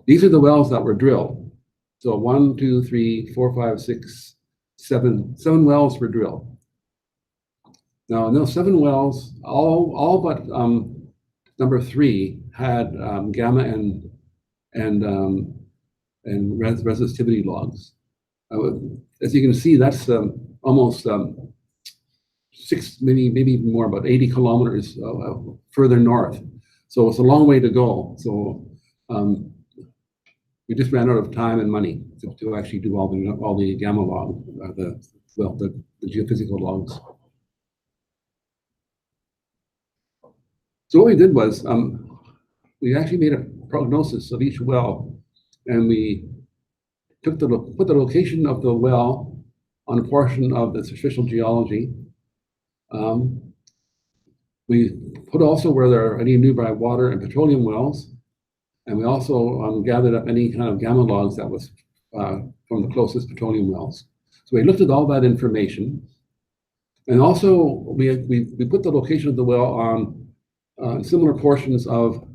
These are the wells that were drilled. So 1, 2, 3, 4, 5, 6, 7 wells were drilled. Now in those 7 wells, all but number 3 had gamma and resistivity logs. As you can see, that's almost 6, maybe more, about 80 kilometers further north. So it's a long way to go. So we just ran out of time and money to actually do all the gamma log, the geophysical logs. So what we did was we actually made a prognosis of each well, and we put the location of the well on a portion of the surficial geology. We put also where there are any nearby water and petroleum wells, and we also gathered up any kind of gamma logs that was from the closest petroleum wells. So we looked at all that information, and also we put the location of the well on similar portions of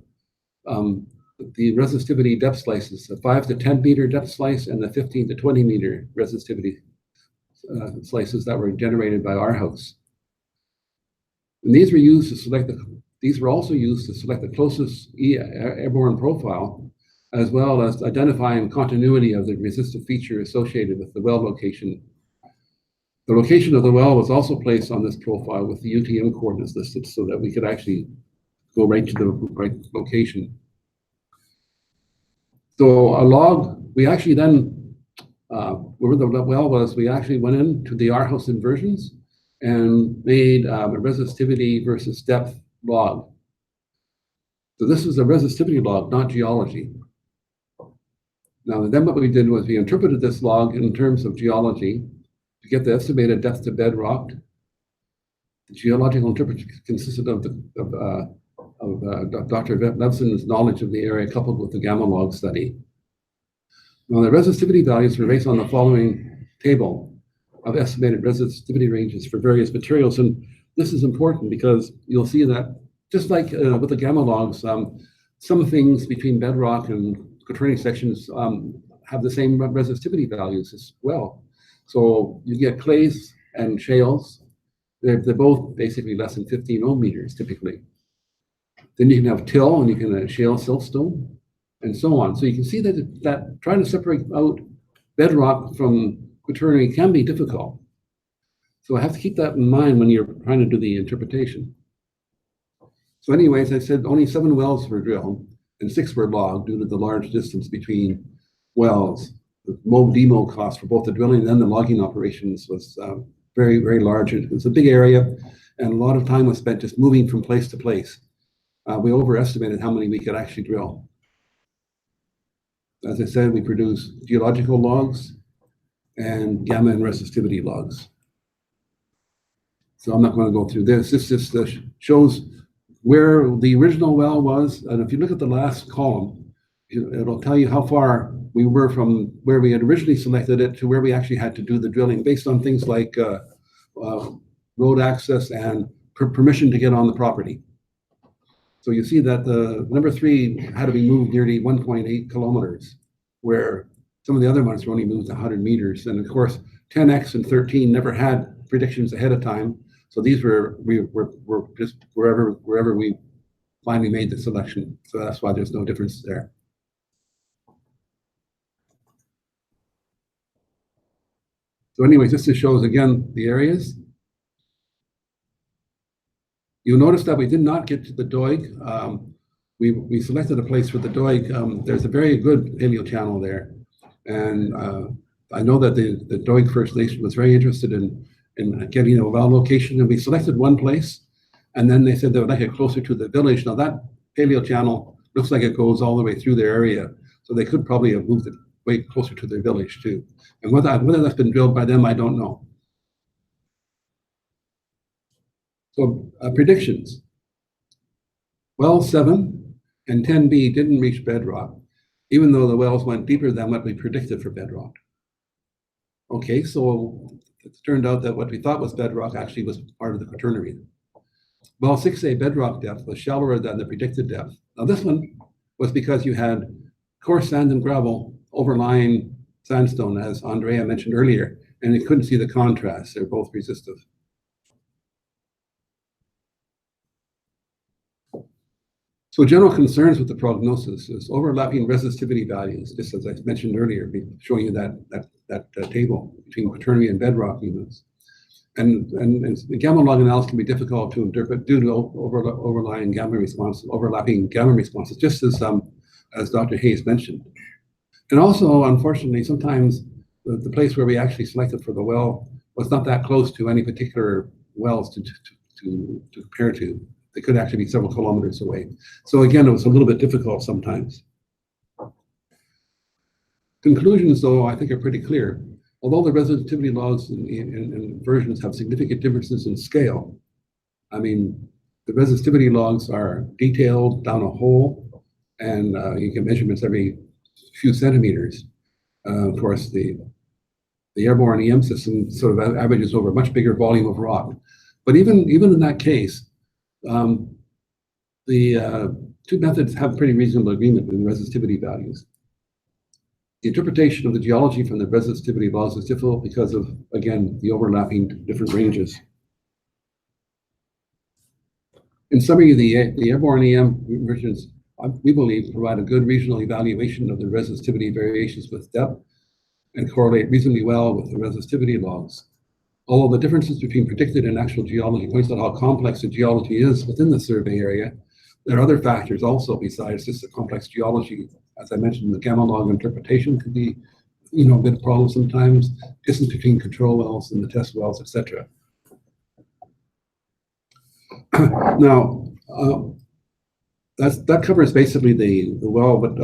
the resistivity depth slices, the 5 to 10 meter depth slice and the 15 to 20 meter resistivity slices that were generated by our house. And these were used to select these were also used to select the closest airborne profile, as well as identifying continuity of the resistive feature associated with the well location. The location of the well was also placed on this profile with the UTM coordinates listed so that we could actually go right to the right location. So a log, we actually then, where the well was, we actually went into the R house inversions and made a resistivity versus depth log. So this is a resistivity log, not geology. Now then what we did was we interpreted this log in terms of geology to get the estimated depth to bedrock. The geological interpretation consisted of Dr. Levson's knowledge of the area coupled with the gamma log study. Now the resistivity values were based on the following table of estimated resistivity ranges for various materials. And this is important because you'll see that just like with the gamma logs, some things between bedrock and quaternion sections have the same resistivity values as well. So you get clays and shales. They're both basically less than 15 ohm meters typically. Then you can have till, and you can have shale siltstone, and so on. So you can see that trying to separate out bedrock from quaternary can be difficult. So I have to keep that in mind when you're trying to do the interpretation. So anyways, I said only 7 wells were drilled and 6 were logged due to the large distance between wells. The demo cost for both the drilling and the logging operations was very, very large. It was a big area, and a lot of time was spent just moving from place to place. We overestimated how many we could actually drill. As I said, we produce geological logs and gamma and resistivity logs. So I'm not going to go through this. This just shows where the original well was. And if you look at the last column, it'll tell you how far we were from where we had originally selected it to where we actually had to do the drilling based on things like road access and permission to get on the property. So you see that the number 3 had to be moved nearly 1.8 kilometers, where some of the other ones were only moved 100 meters. And of course, 10X and 13 never had predictions ahead of time. So these were just wherever we finally made the selection. So that's why there's no difference there. So anyways, this just shows again the areas. You'll notice that we did not get to the Doig. We selected a place for the Doig. There's a very good paleochannel there. And I know that the Doig First Nation was very interested in getting a well location, and we selected one place, and then they said they would like it closer to the village. Now that paleochannel looks like it goes all the way through their area, so they could probably have moved it way closer to their village too. And whether that's been drilled by them, I don't know. So predictions. Well 7 and 10B didn't reach bedrock, even though the wells went deeper than what we predicted for bedrock. Okay, so it turned out that what we thought was bedrock actually was part of the quaternary. Well 6A bedrock depth was shallower than the predicted depth. Now this one was because you had coarse sand and gravel overlying sandstone, as Andrea mentioned earlier, and you couldn't see the contrast. They're both resistive. So general concerns with the prognosis is overlapping resistivity values, just as I mentioned earlier, showing you that table between quaternary and bedrock units. And the gamma log analysis can be difficult to interpret due to overlapping gamma responses, just as Dr. Hayes mentioned. And also, unfortunately, sometimes the place where we actually selected for the well was not that close to any particular wells to compare to. They could actually be several kilometers away. So again, it was a little bit difficult sometimes. Conclusions, though, I think are pretty clear. Although the resistivity logs and versions have significant differences in scale, I mean, the resistivity logs are detailed down a hole, and you get measurements every few centimeters. Of course, the Airborne EM system sort of averages over a much bigger volume of rock. But even in that case, the two methods have pretty reasonable agreement in resistivity values. The interpretation of the geology from the resistivity logs is difficult because of, again, the overlapping different ranges. In summary, the Airborne EM versions, we believe, provide a good regional evaluation of the resistivity variations with depth and correlate reasonably well with the resistivity logs. Although the differences between predicted and actual geology points out how complex the geology is within the survey area, there are other factors also besides just the complex geology. As I mentioned, the gamma log interpretation could be, a bit of a problem sometimes, distance between control wells and the test wells, etc. Now, that covers basically the well, but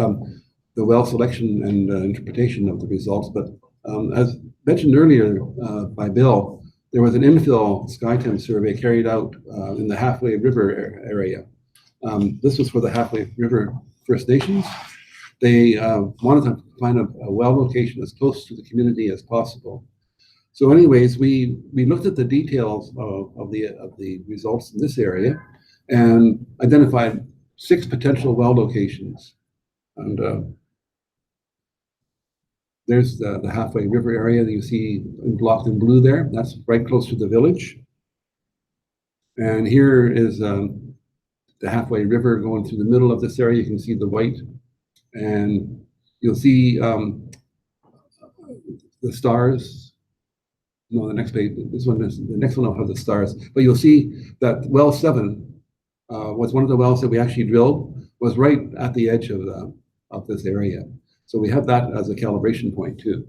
the well selection and interpretation of the results. But as mentioned earlier by Bill, there was an infill SkyTem survey carried out in the Halfway River area. This was for the Halfway River First Nations. They wanted to find a well location as close to the community as possible. So anyways, we looked at the details of the results in this area and identified 6 potential well locations. And there's the Halfway River area that you see blocked in blue there. That's right close to the village. And here is the Halfway River going through the middle of this area. You can see the white, and you'll see the stars. No, the next page. This one is the next one. I'll have the stars. But you'll see that well 7 was one of the wells that we actually drilled. Was right at the edge of this area. So we have that as a calibration point too.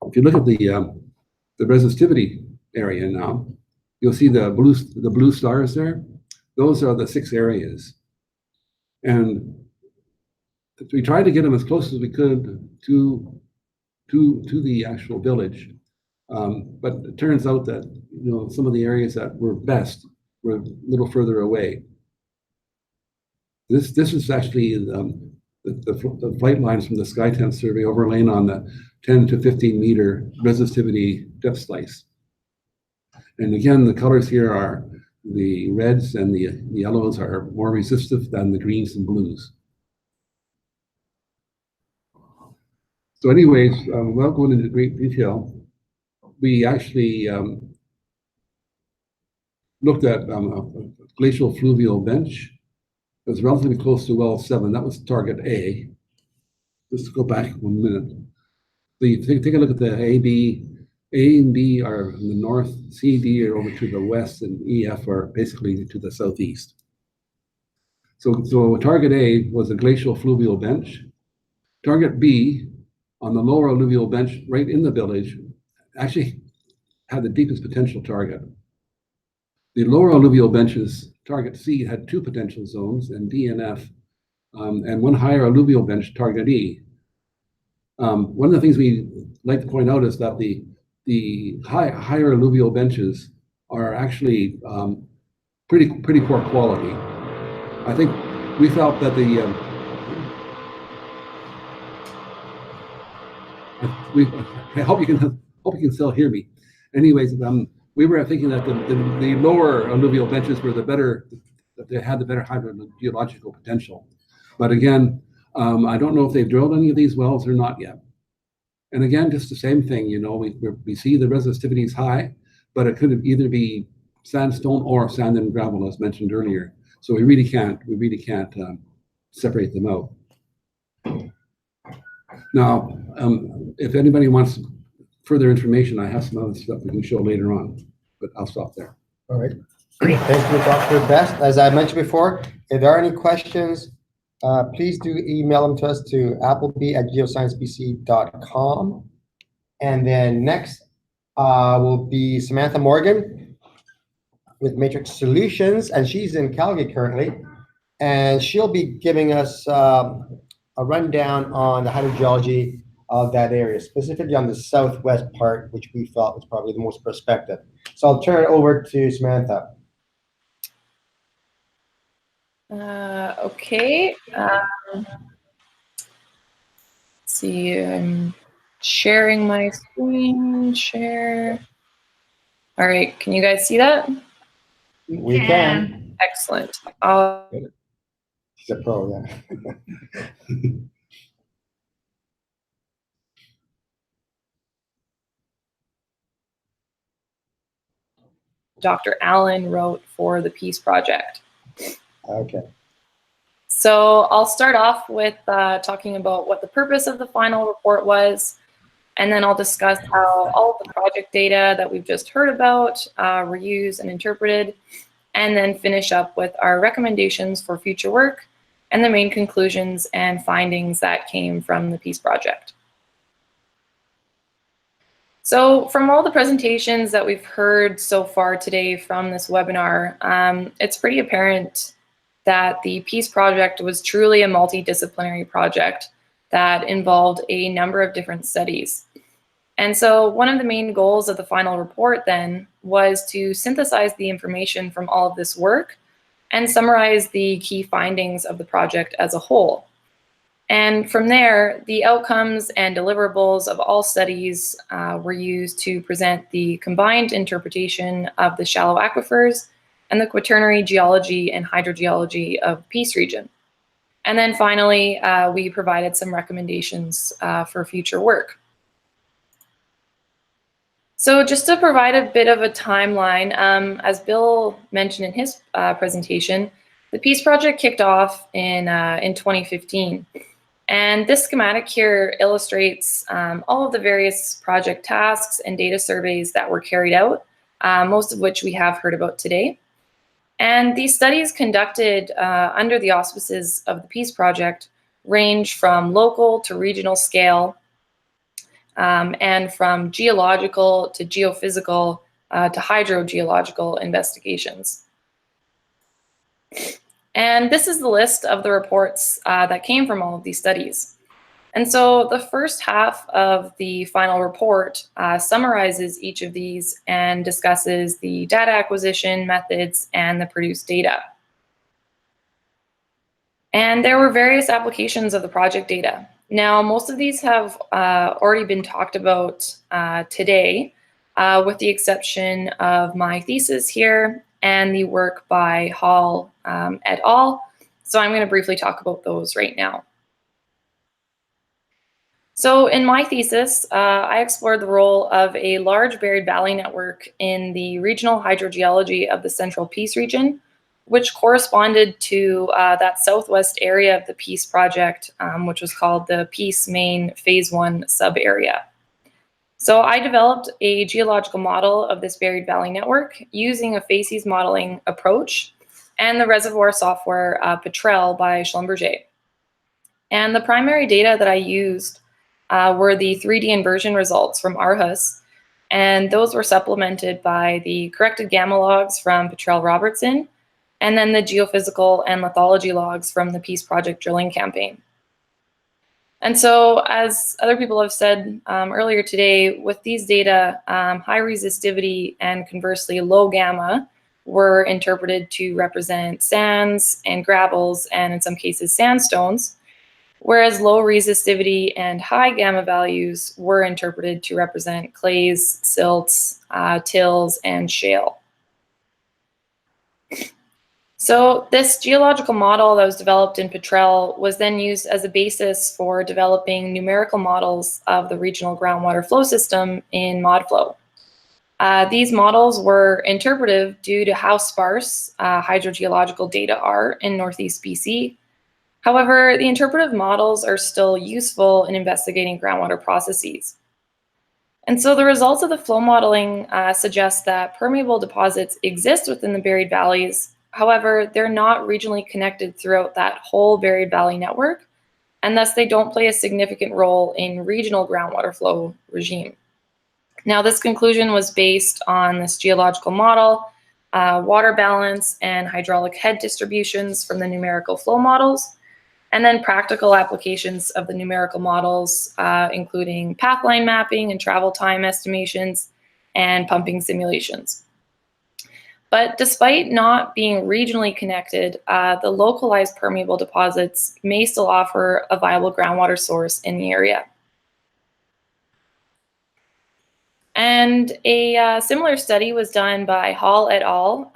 If you look at the resistivity area now, you'll see the blue stars there. Those are the 6 areas, and we tried to get them as close as we could to the actual village. But it turns out that some of the areas that were best were a little further away. This is actually the flight lines from the SkyTemp survey overlain on the 10 to 15 meter resistivity depth slice. And again, the colors here are the reds, and the yellows are more resistive than the greens and blues. So anyways, without going into great detail, we actually looked at a glacial fluvial bench. It was relatively close to well 7. That was target A. Let's go back 1 minute. So you take a look at the A and B are in the north, C and D are over to the west, and E, F are basically to the southeast. So target A was a glacial fluvial bench. Target B, on the lower alluvial bench right in the village, actually had the deepest potential target. The lower alluvial benches, target C, had 2 potential zones, and D and F, and one higher alluvial bench, target E. One of the things we like to point out is that the higher alluvial benches are actually pretty poor quality. I think we felt that I hope you can still hear me. Anyways, we were thinking that the lower alluvial benches were that they had the better hydrogeological potential. But again, I don't know if they've drilled any of these wells or not yet. And again, just the same thing, we see the resistivity is high, but it could either be sandstone or sand and gravel, as mentioned earlier. So we really can't separate them out. Now, if anybody wants further information, I have some other stuff we can show later on, but I'll stop there. All right. Thank you, Dr. Best. As I mentioned before, if there are any questions, please do email them to us to appleby@geosciencebc.com. And then next will be Samantha Morgan with Matrix Solutions, and she's in Calgary currently. And she'll be giving us a rundown on the hydrogeology of that area, specifically on the southwest part, which we felt was probably the most prospective. So I'll turn it over to Samantha. Okay. Let's see, I'm sharing my screen, share. All right, can you guys see that? We can. Excellent. She's a pro, yeah. Dr. Allen wrote for the Peace Project. Okay. So I'll start off with talking about what the purpose of the final report was, and then I'll discuss how all of the project data that we've just heard about were used and interpreted, and then finish up with our recommendations for future work and the main conclusions and findings that came from the Peace Project. So from all the presentations that we've heard so far today from this webinar, it's pretty apparent that the Peace Project was truly a multidisciplinary project that involved a number of different studies. And so one of the main goals of the final report then was to synthesize the information from all of this work and summarize the key findings of the project as a whole. And from there, the outcomes and deliverables of all studies were used to present the combined interpretation of the shallow aquifers and the quaternary geology and hydrogeology of the Peace region. And then finally, we provided some recommendations for future work. So just to provide a bit of a timeline, as Bill mentioned in his presentation, the Peace Project kicked off in 2015. And this schematic here illustrates all of the various project tasks and data surveys that were carried out, most of which we have heard about today. And these studies conducted under the auspices of the Peace Project range from local to regional scale, and from geological to geophysical to hydrogeological investigations. And this is the list of the reports that came from all of these studies. And so the first half of the final report summarizes each of these and discusses the data acquisition methods and the produced data. And there were various applications of the project data. Now, most of these have already been talked about today, with the exception of my thesis here and the work by Hall et al. So I'm going to briefly talk about those right now. So in my thesis, I explored the role of a large buried valley network in the regional hydrogeology of the Central Peace region, which corresponded to that southwest area of the Peace Project, which was called the Peace Main Phase 1 sub-area. So I developed a geological model of this buried valley network using a facies modeling approach and the reservoir software Petrel by Schlumberger. And the primary data that I used were the 3D inversion results from Aarhus, and those were supplemented by the corrected gamma logs from Petrel Robertson, and then the geophysical and lithology logs from the Peace Project drilling campaign. And so, as other people have said earlier today, with these data, high resistivity and conversely low gamma were interpreted to represent sands and gravels, and in some cases sandstones, whereas low resistivity and high gamma values were interpreted to represent clays, silts, tills, and shale. So this geological model that was developed in Petrel was then used as a basis for developing numerical models of the regional groundwater flow system in ModFlow. These models were interpretive due to how sparse hydrogeological data are in Northeast BC. However, the interpretive models are still useful in investigating groundwater processes. And so the results of the flow modeling suggest that permeable deposits exist within the buried valleys. However, they're not regionally connected throughout that whole buried valley network, and thus they don't play a significant role in regional groundwater flow regime. Now, this conclusion was based on this geological model, water balance and hydraulic head distributions from the numerical flow models, and then practical applications of the numerical models, including pathline mapping and travel time estimations and pumping simulations. But despite not being regionally connected, the localized permeable deposits may still offer a viable groundwater source in the area. And a similar study was done by Hall et al.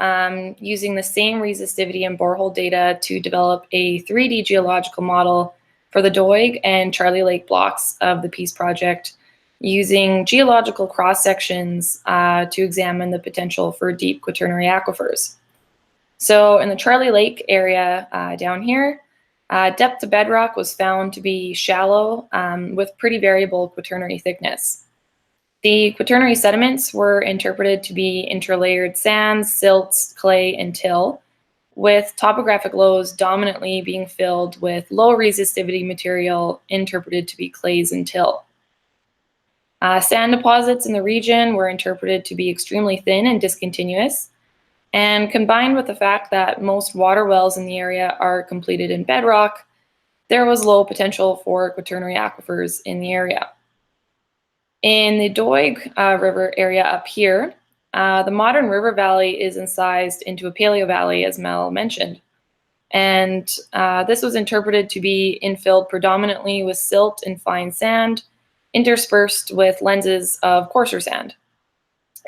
Using the same resistivity and borehole data to develop a 3D geological model for the Doig and Charlie Lake blocks of the Peace Project, using geological cross-sections to examine the potential for deep quaternary aquifers. So in the Charlie Lake area down here, depth to bedrock was found to be shallow with pretty variable quaternary thickness. The quaternary sediments were interpreted to be interlayered sands, silts, clay, and till, with topographic lows dominantly being filled with low resistivity material interpreted to be clays and till. Sand deposits in the region were interpreted to be extremely thin and discontinuous, and combined with the fact that most water wells in the area are completed in bedrock, there was low potential for quaternary aquifers in the area. In the Doig River area up here, the modern river valley is incised into a paleo valley, as Mel mentioned. And this was interpreted to be infilled predominantly with silt and fine sand, interspersed with lenses of coarser sand.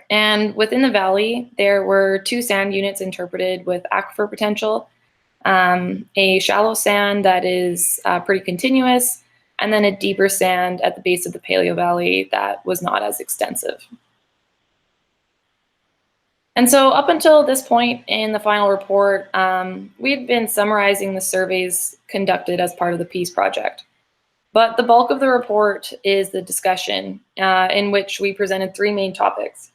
And within the valley, there were 2 sand units interpreted with aquifer potential, a shallow sand that is pretty continuous, and then a deeper sand at the base of the Paleo Valley that was not as extensive. And so up until this point in the final report, we had been summarizing the surveys conducted as part of the Peace Project. But the bulk of the report is the discussion in which we presented 3 main topics.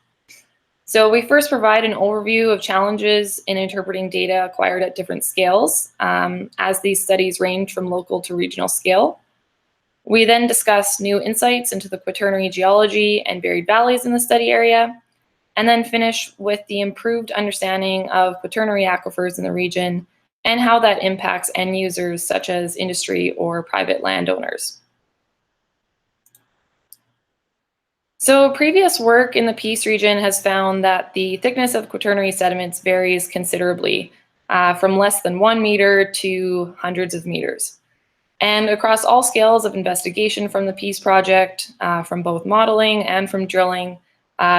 So we first provide an overview of challenges in interpreting data acquired at different scales, as these studies range from local to regional scale. We then discuss new insights into the Quaternary geology and buried valleys in the study area, and then finish with the improved understanding of Quaternary aquifers in the region and how that impacts end users such as industry or private landowners. So previous work in the Peace region has found that the thickness of Quaternary sediments varies considerably, from less than 1 meter to hundreds of meters. And across all scales of investigation from the Peace Project, from both modeling and from drilling,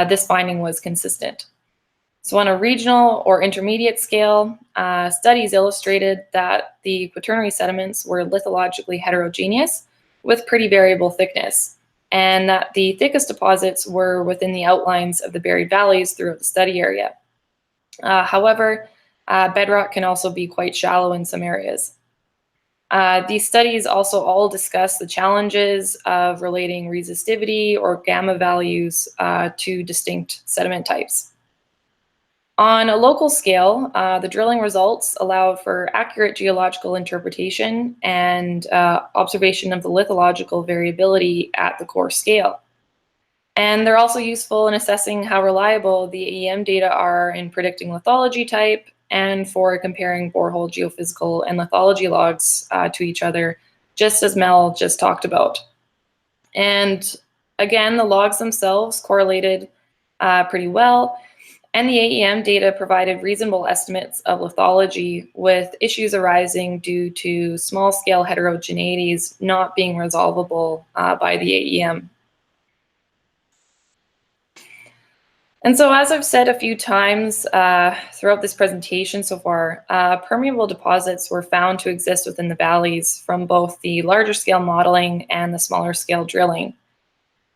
this finding was consistent. So on a regional or intermediate scale, studies illustrated that the Quaternary sediments were lithologically heterogeneous with pretty variable thickness, and that the thickest deposits were within the outlines of the buried valleys throughout the study area. However, bedrock can also be quite shallow in some areas. These studies also all discuss the challenges of relating resistivity or gamma values to distinct sediment types. On a local scale, the drilling results allowed for accurate geological interpretation and observation of the lithological variability at the core scale. And they're also useful in assessing how reliable the AEM data are in predicting lithology type and for comparing borehole geophysical and lithology logs to each other, just as Mel just talked about. And again, the logs themselves correlated pretty well, and the AEM data provided reasonable estimates of lithology, with issues arising due to small-scale heterogeneities not being resolvable by the AEM. And so, as I've said a few times throughout this presentation so far, permeable deposits were found to exist within the valleys from both the larger scale modeling and the smaller scale drilling.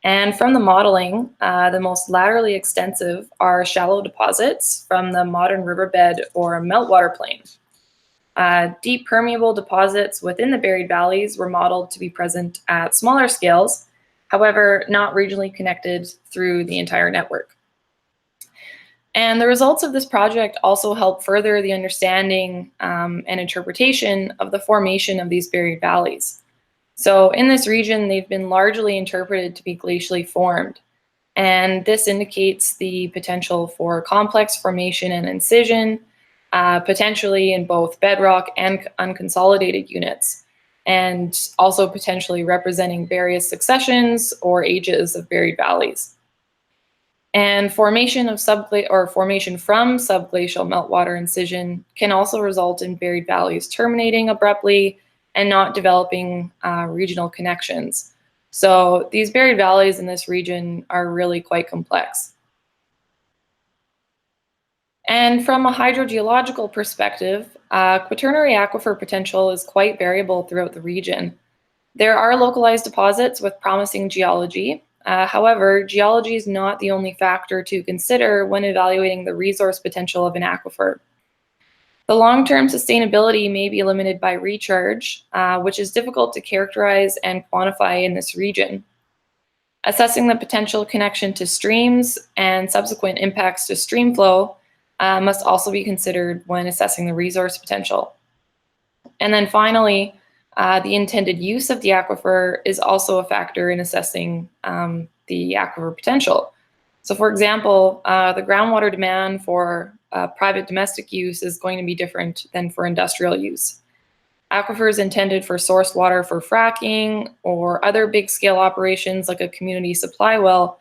And from the modeling, the most laterally extensive are shallow deposits from the modern riverbed or meltwater plain. Deep permeable deposits within the buried valleys were modeled to be present at smaller scales, however, not regionally connected through the entire network. And the results of this project also help further the understanding and interpretation of the formation of these buried valleys. So in this region, they've been largely interpreted to be glacially formed. And this indicates the potential for complex formation and incision, potentially in both bedrock and unconsolidated units, and also potentially representing various successions or ages of buried valleys. And formation of formation from subglacial meltwater incision can also result in buried valleys terminating abruptly and not developing regional connections. So these buried valleys in this region are really quite complex. And from a hydrogeological perspective, Quaternary aquifer potential is quite variable throughout the region. There are localized deposits with promising geology. However, geology is not the only factor to consider when evaluating the resource potential of an aquifer. The long-term sustainability may be limited by recharge, which is difficult to characterize and quantify in this region. Assessing the potential connection to streams and subsequent impacts to stream flow must also be considered when assessing the resource potential. And then finally, the intended use of the aquifer is also a factor in assessing the aquifer potential. So for example, the groundwater demand for private domestic use is going to be different than for industrial use. Aquifers intended for source water for fracking or other big scale operations like a community supply well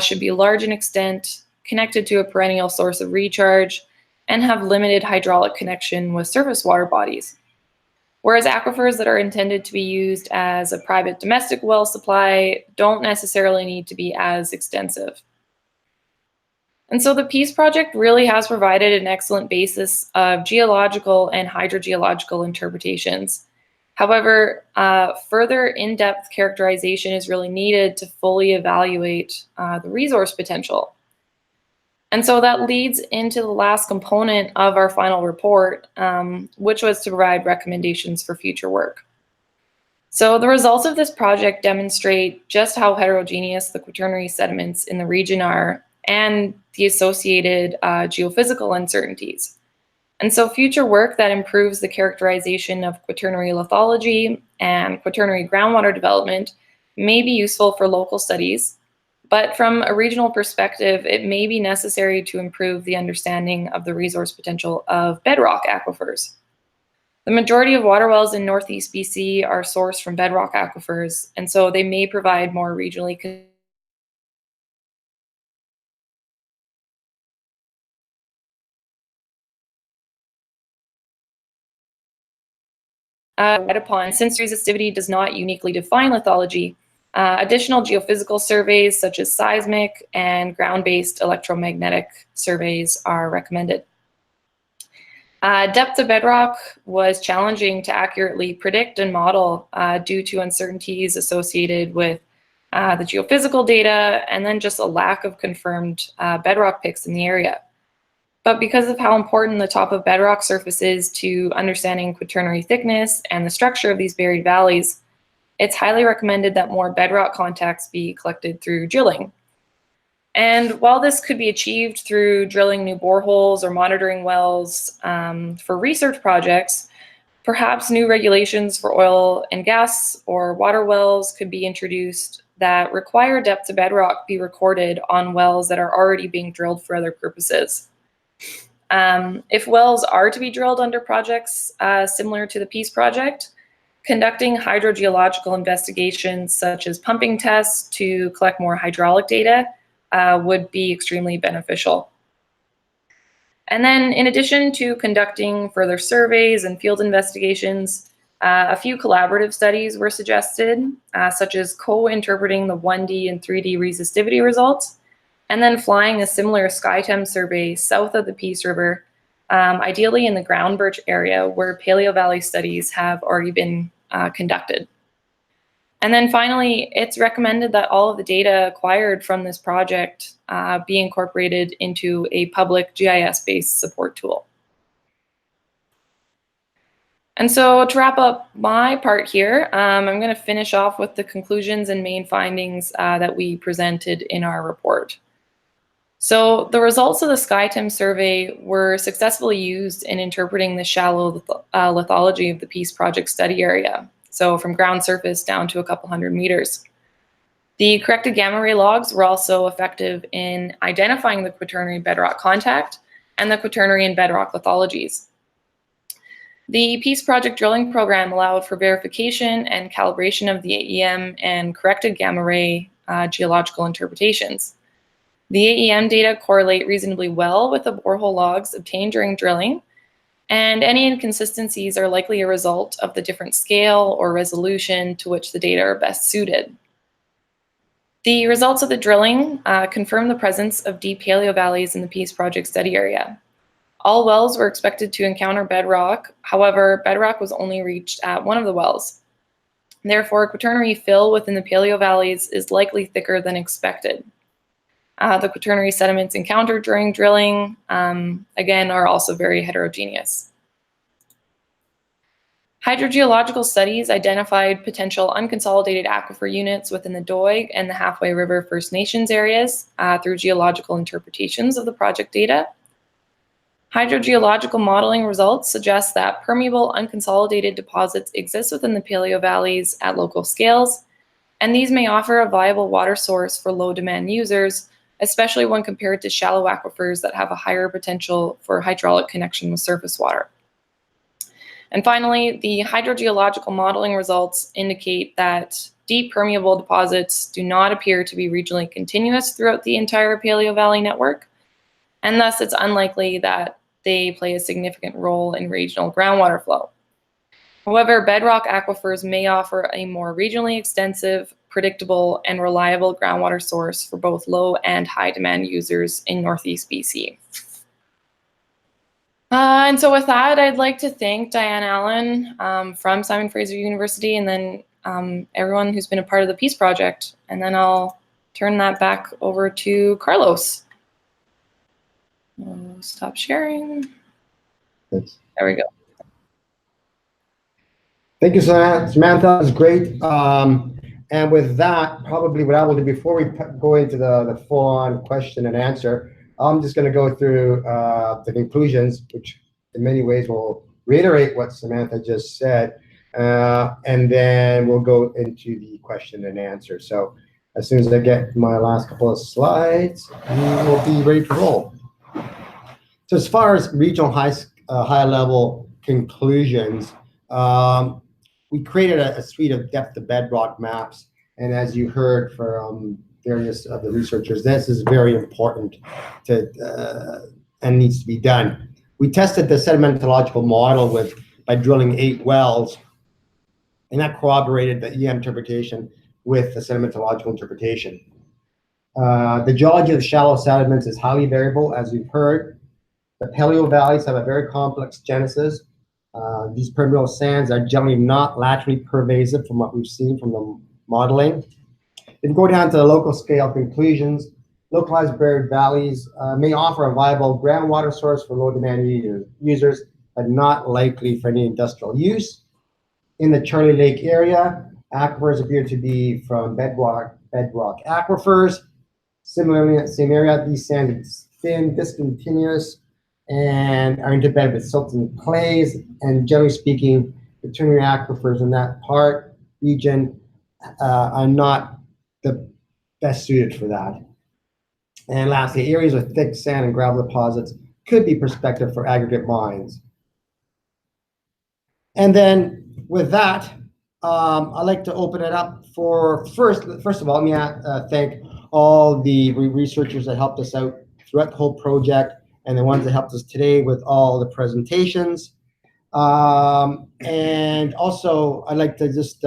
should be large in extent, connected to a perennial source of recharge, and have limited hydraulic connection with surface water bodies. Whereas aquifers that are intended to be used as a private domestic well supply don't necessarily need to be as extensive. And so the Peace Project really has provided an excellent basis of geological and hydrogeological interpretations. However, further in-depth characterization is really needed to fully evaluate the resource potential. And so that leads into the last component of our final report, which was to provide recommendations for future work. So the results of this project demonstrate just how heterogeneous the quaternary sediments in the region are and the associated geophysical uncertainties. And so future work that improves the characterization of quaternary lithology and quaternary groundwater development may be useful for local studies, but from a regional perspective, it may be necessary to improve the understanding of the resource potential of bedrock aquifers. The majority of water wells in Northeast BC are sourced from bedrock aquifers, and so they may provide more regionally upon. Since resistivity does not uniquely define lithology, additional geophysical surveys such as seismic and ground-based electromagnetic surveys are recommended. Depth of bedrock was challenging to accurately predict and model due to uncertainties associated with the geophysical data and then just a lack of confirmed bedrock picks in the area. But because of how important the top of bedrock surface is to understanding quaternary thickness and the structure of these buried valleys, it's highly recommended that more bedrock contacts be collected through drilling. And while this could be achieved through drilling new boreholes or monitoring wells for research projects, perhaps new regulations for oil and gas or water wells could be introduced that require depth to bedrock be recorded on wells that are already being drilled for other purposes. If wells are to be drilled under projects similar to the Peace Project, conducting hydrogeological investigations such as pumping tests to collect more hydraulic data would be extremely beneficial. And then in addition to conducting further surveys and field investigations, a few collaborative studies were suggested, such as co-interpreting the 1D and 3D resistivity results, and then flying a similar SkyTem survey south of the Peace River, ideally in the Ground Birch area where Paleo Valley studies have already been conducted. And then finally, it's recommended that all of the data acquired from this project be incorporated into a public GIS-based support tool. And so to wrap up my part here, I'm going to finish off with the conclusions and main findings that we presented in our report. So the results of the SkyTem survey were successfully used in interpreting the shallow lithology of the Peace Project study area, so from ground surface down to a couple hundred meters. The corrected gamma ray logs were also effective in identifying the quaternary bedrock contact and the quaternary and bedrock lithologies. The Peace Project drilling program allowed for verification and calibration of the AEM and corrected gamma ray geological interpretations. The AEM data correlate reasonably well with the borehole logs obtained during drilling, and any inconsistencies are likely a result of the different scale or resolution to which the data are best suited. The results of the drilling confirm the presence of deep paleo valleys in the Peace Project study area. All wells were expected to encounter bedrock. However, bedrock was only reached at one of the wells. Therefore, quaternary fill within the paleo valleys is likely thicker than expected. The quaternary sediments encountered during drilling, again, are also very heterogeneous. Hydrogeological studies identified potential unconsolidated aquifer units within the Doig and the Halfway River First Nations areas through geological interpretations of the project data. Hydrogeological modeling results suggest that permeable unconsolidated deposits exist within the paleo valleys at local scales, and these may offer a viable water source for low-demand users, especially when compared to shallow aquifers that have a higher potential for hydraulic connection with surface water. And finally, the hydrogeological modeling results indicate that deep permeable deposits do not appear to be regionally continuous throughout the entire Paleo Valley network, and thus it's unlikely that they play a significant role in regional groundwater flow. However, bedrock aquifers may offer a more regionally extensive, predictable, and reliable groundwater source for both low and high demand users in Northeast BC. And so with that, I'd like to thank Diane Allen from Simon Fraser University, and then everyone who's been a part of the Peace Project. And then I'll turn that back over to Carlos. Stop sharing. Thanks. There we go. Thank you, Samantha. That was great. And with that, probably what I will do before we go into the full-on question and answer, I'm just going to go through the conclusions, which in many ways will reiterate what Samantha just said, and then we'll go into the question and answer. So as soon as I get my last couple of slides, we will be ready to roll. So as far as regional high-level conclusions, we created a suite of depth of bedrock maps, and as you heard from various of the researchers, this is very important and needs to be done. We tested the sedimentological model by drilling 8 wells, and that corroborated the EM interpretation with the sedimentological interpretation. The geology of the shallow sediments is highly variable, as you've heard. The paleo valleys have a very complex genesis. These permeable sands are generally not laterally pervasive from what we've seen from the modeling. If we go down to the local scale conclusions, localized buried valleys may offer a viable groundwater source for low demand users, but not likely for any industrial use. In the Charlie Lake area, aquifers appear to be from bedrock aquifers. Similarly, in the same area, these sands are thin, discontinuous, and are interbedded with silts and clays. And generally speaking, the Quaternary aquifers in that region are not the best suited for that. And lastly, areas with thick sand and gravel deposits could be prospective for aggregate mines. And then with that, I'd like to open it up for, first of all, let me thank all the researchers that helped us out throughout the whole project, and the ones that helped us today with all the presentations. And also, I'd like to just,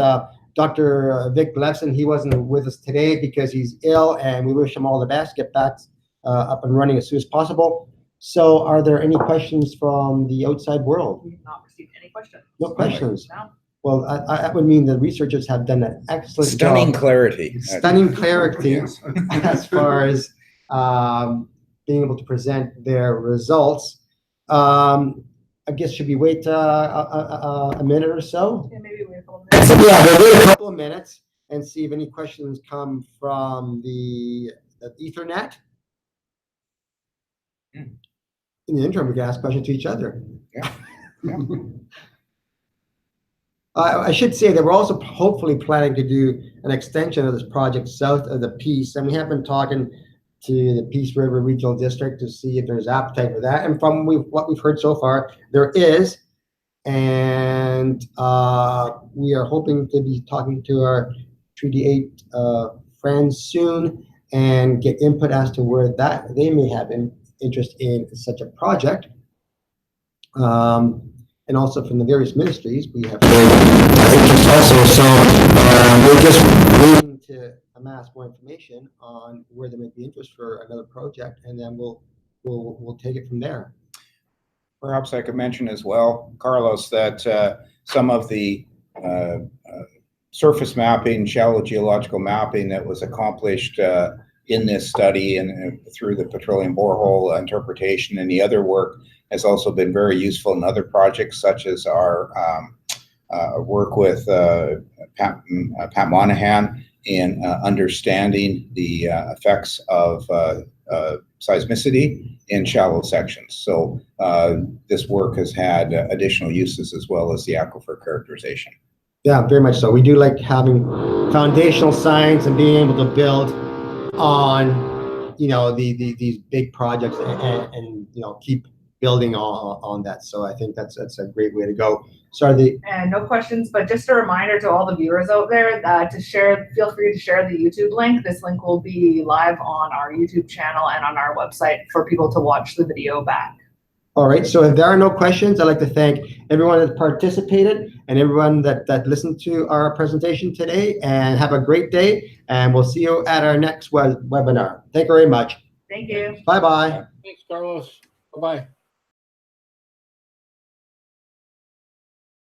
Dr. Vic Lefson, he wasn't with us today because he's ill, and we wish him all the best, get back up and running as soon as possible. So are there any questions from the outside world? We have not received any questions. No questions? No. Well, that would mean the researchers have done an excellent Stunning job. clarity. Stunning clarity Yes. as far as being able to present their results. I guess should we wait a minute or so? Yeah, maybe wait a couple minutes. Yeah, we'll wait a couple of minutes and see if any questions come from the Ethernet. In the interim, we can ask questions to each other. Yeah. Yeah. I should say that we're also hopefully planning to do an extension of this project south of the Peace, and we have been talking to the Peace River Regional District to see if there's appetite for that. And from what we've heard so far, there is. And we are hoping to be talking to our Treaty 8 friends soon and get input as to where that they may have an interest in such a project. And also from the various ministries, we have interest also. So we're just waiting to amass more information on where there might be interest for another project, and then we'll take it from there. Perhaps I could mention as well, Carlos, that some of the surface mapping, shallow geological mapping that was accomplished in this study and through the petroleum borehole interpretation and the other work has also been very useful in other projects, such as our work with Pat Monahan in understanding the effects of seismicity in shallow sections. So this work has had additional uses as well as the aquifer characterization. Yeah, very much so. We do like having foundational science and being able to build on, these big projects and keep building on that. So I think that's a great way to go. Sorry, And no questions, but just a reminder to all the viewers out there to share, feel free to share the YouTube link. This link will be live on our YouTube channel and on our website for people to watch the video back. All right, so if there are no questions, I'd like to thank everyone that participated and everyone that listened to our presentation today, and have a great day, and we'll see you at our next webinar. Thank you very much. Thank you. Bye-bye. Thanks, Carlos. Bye-bye.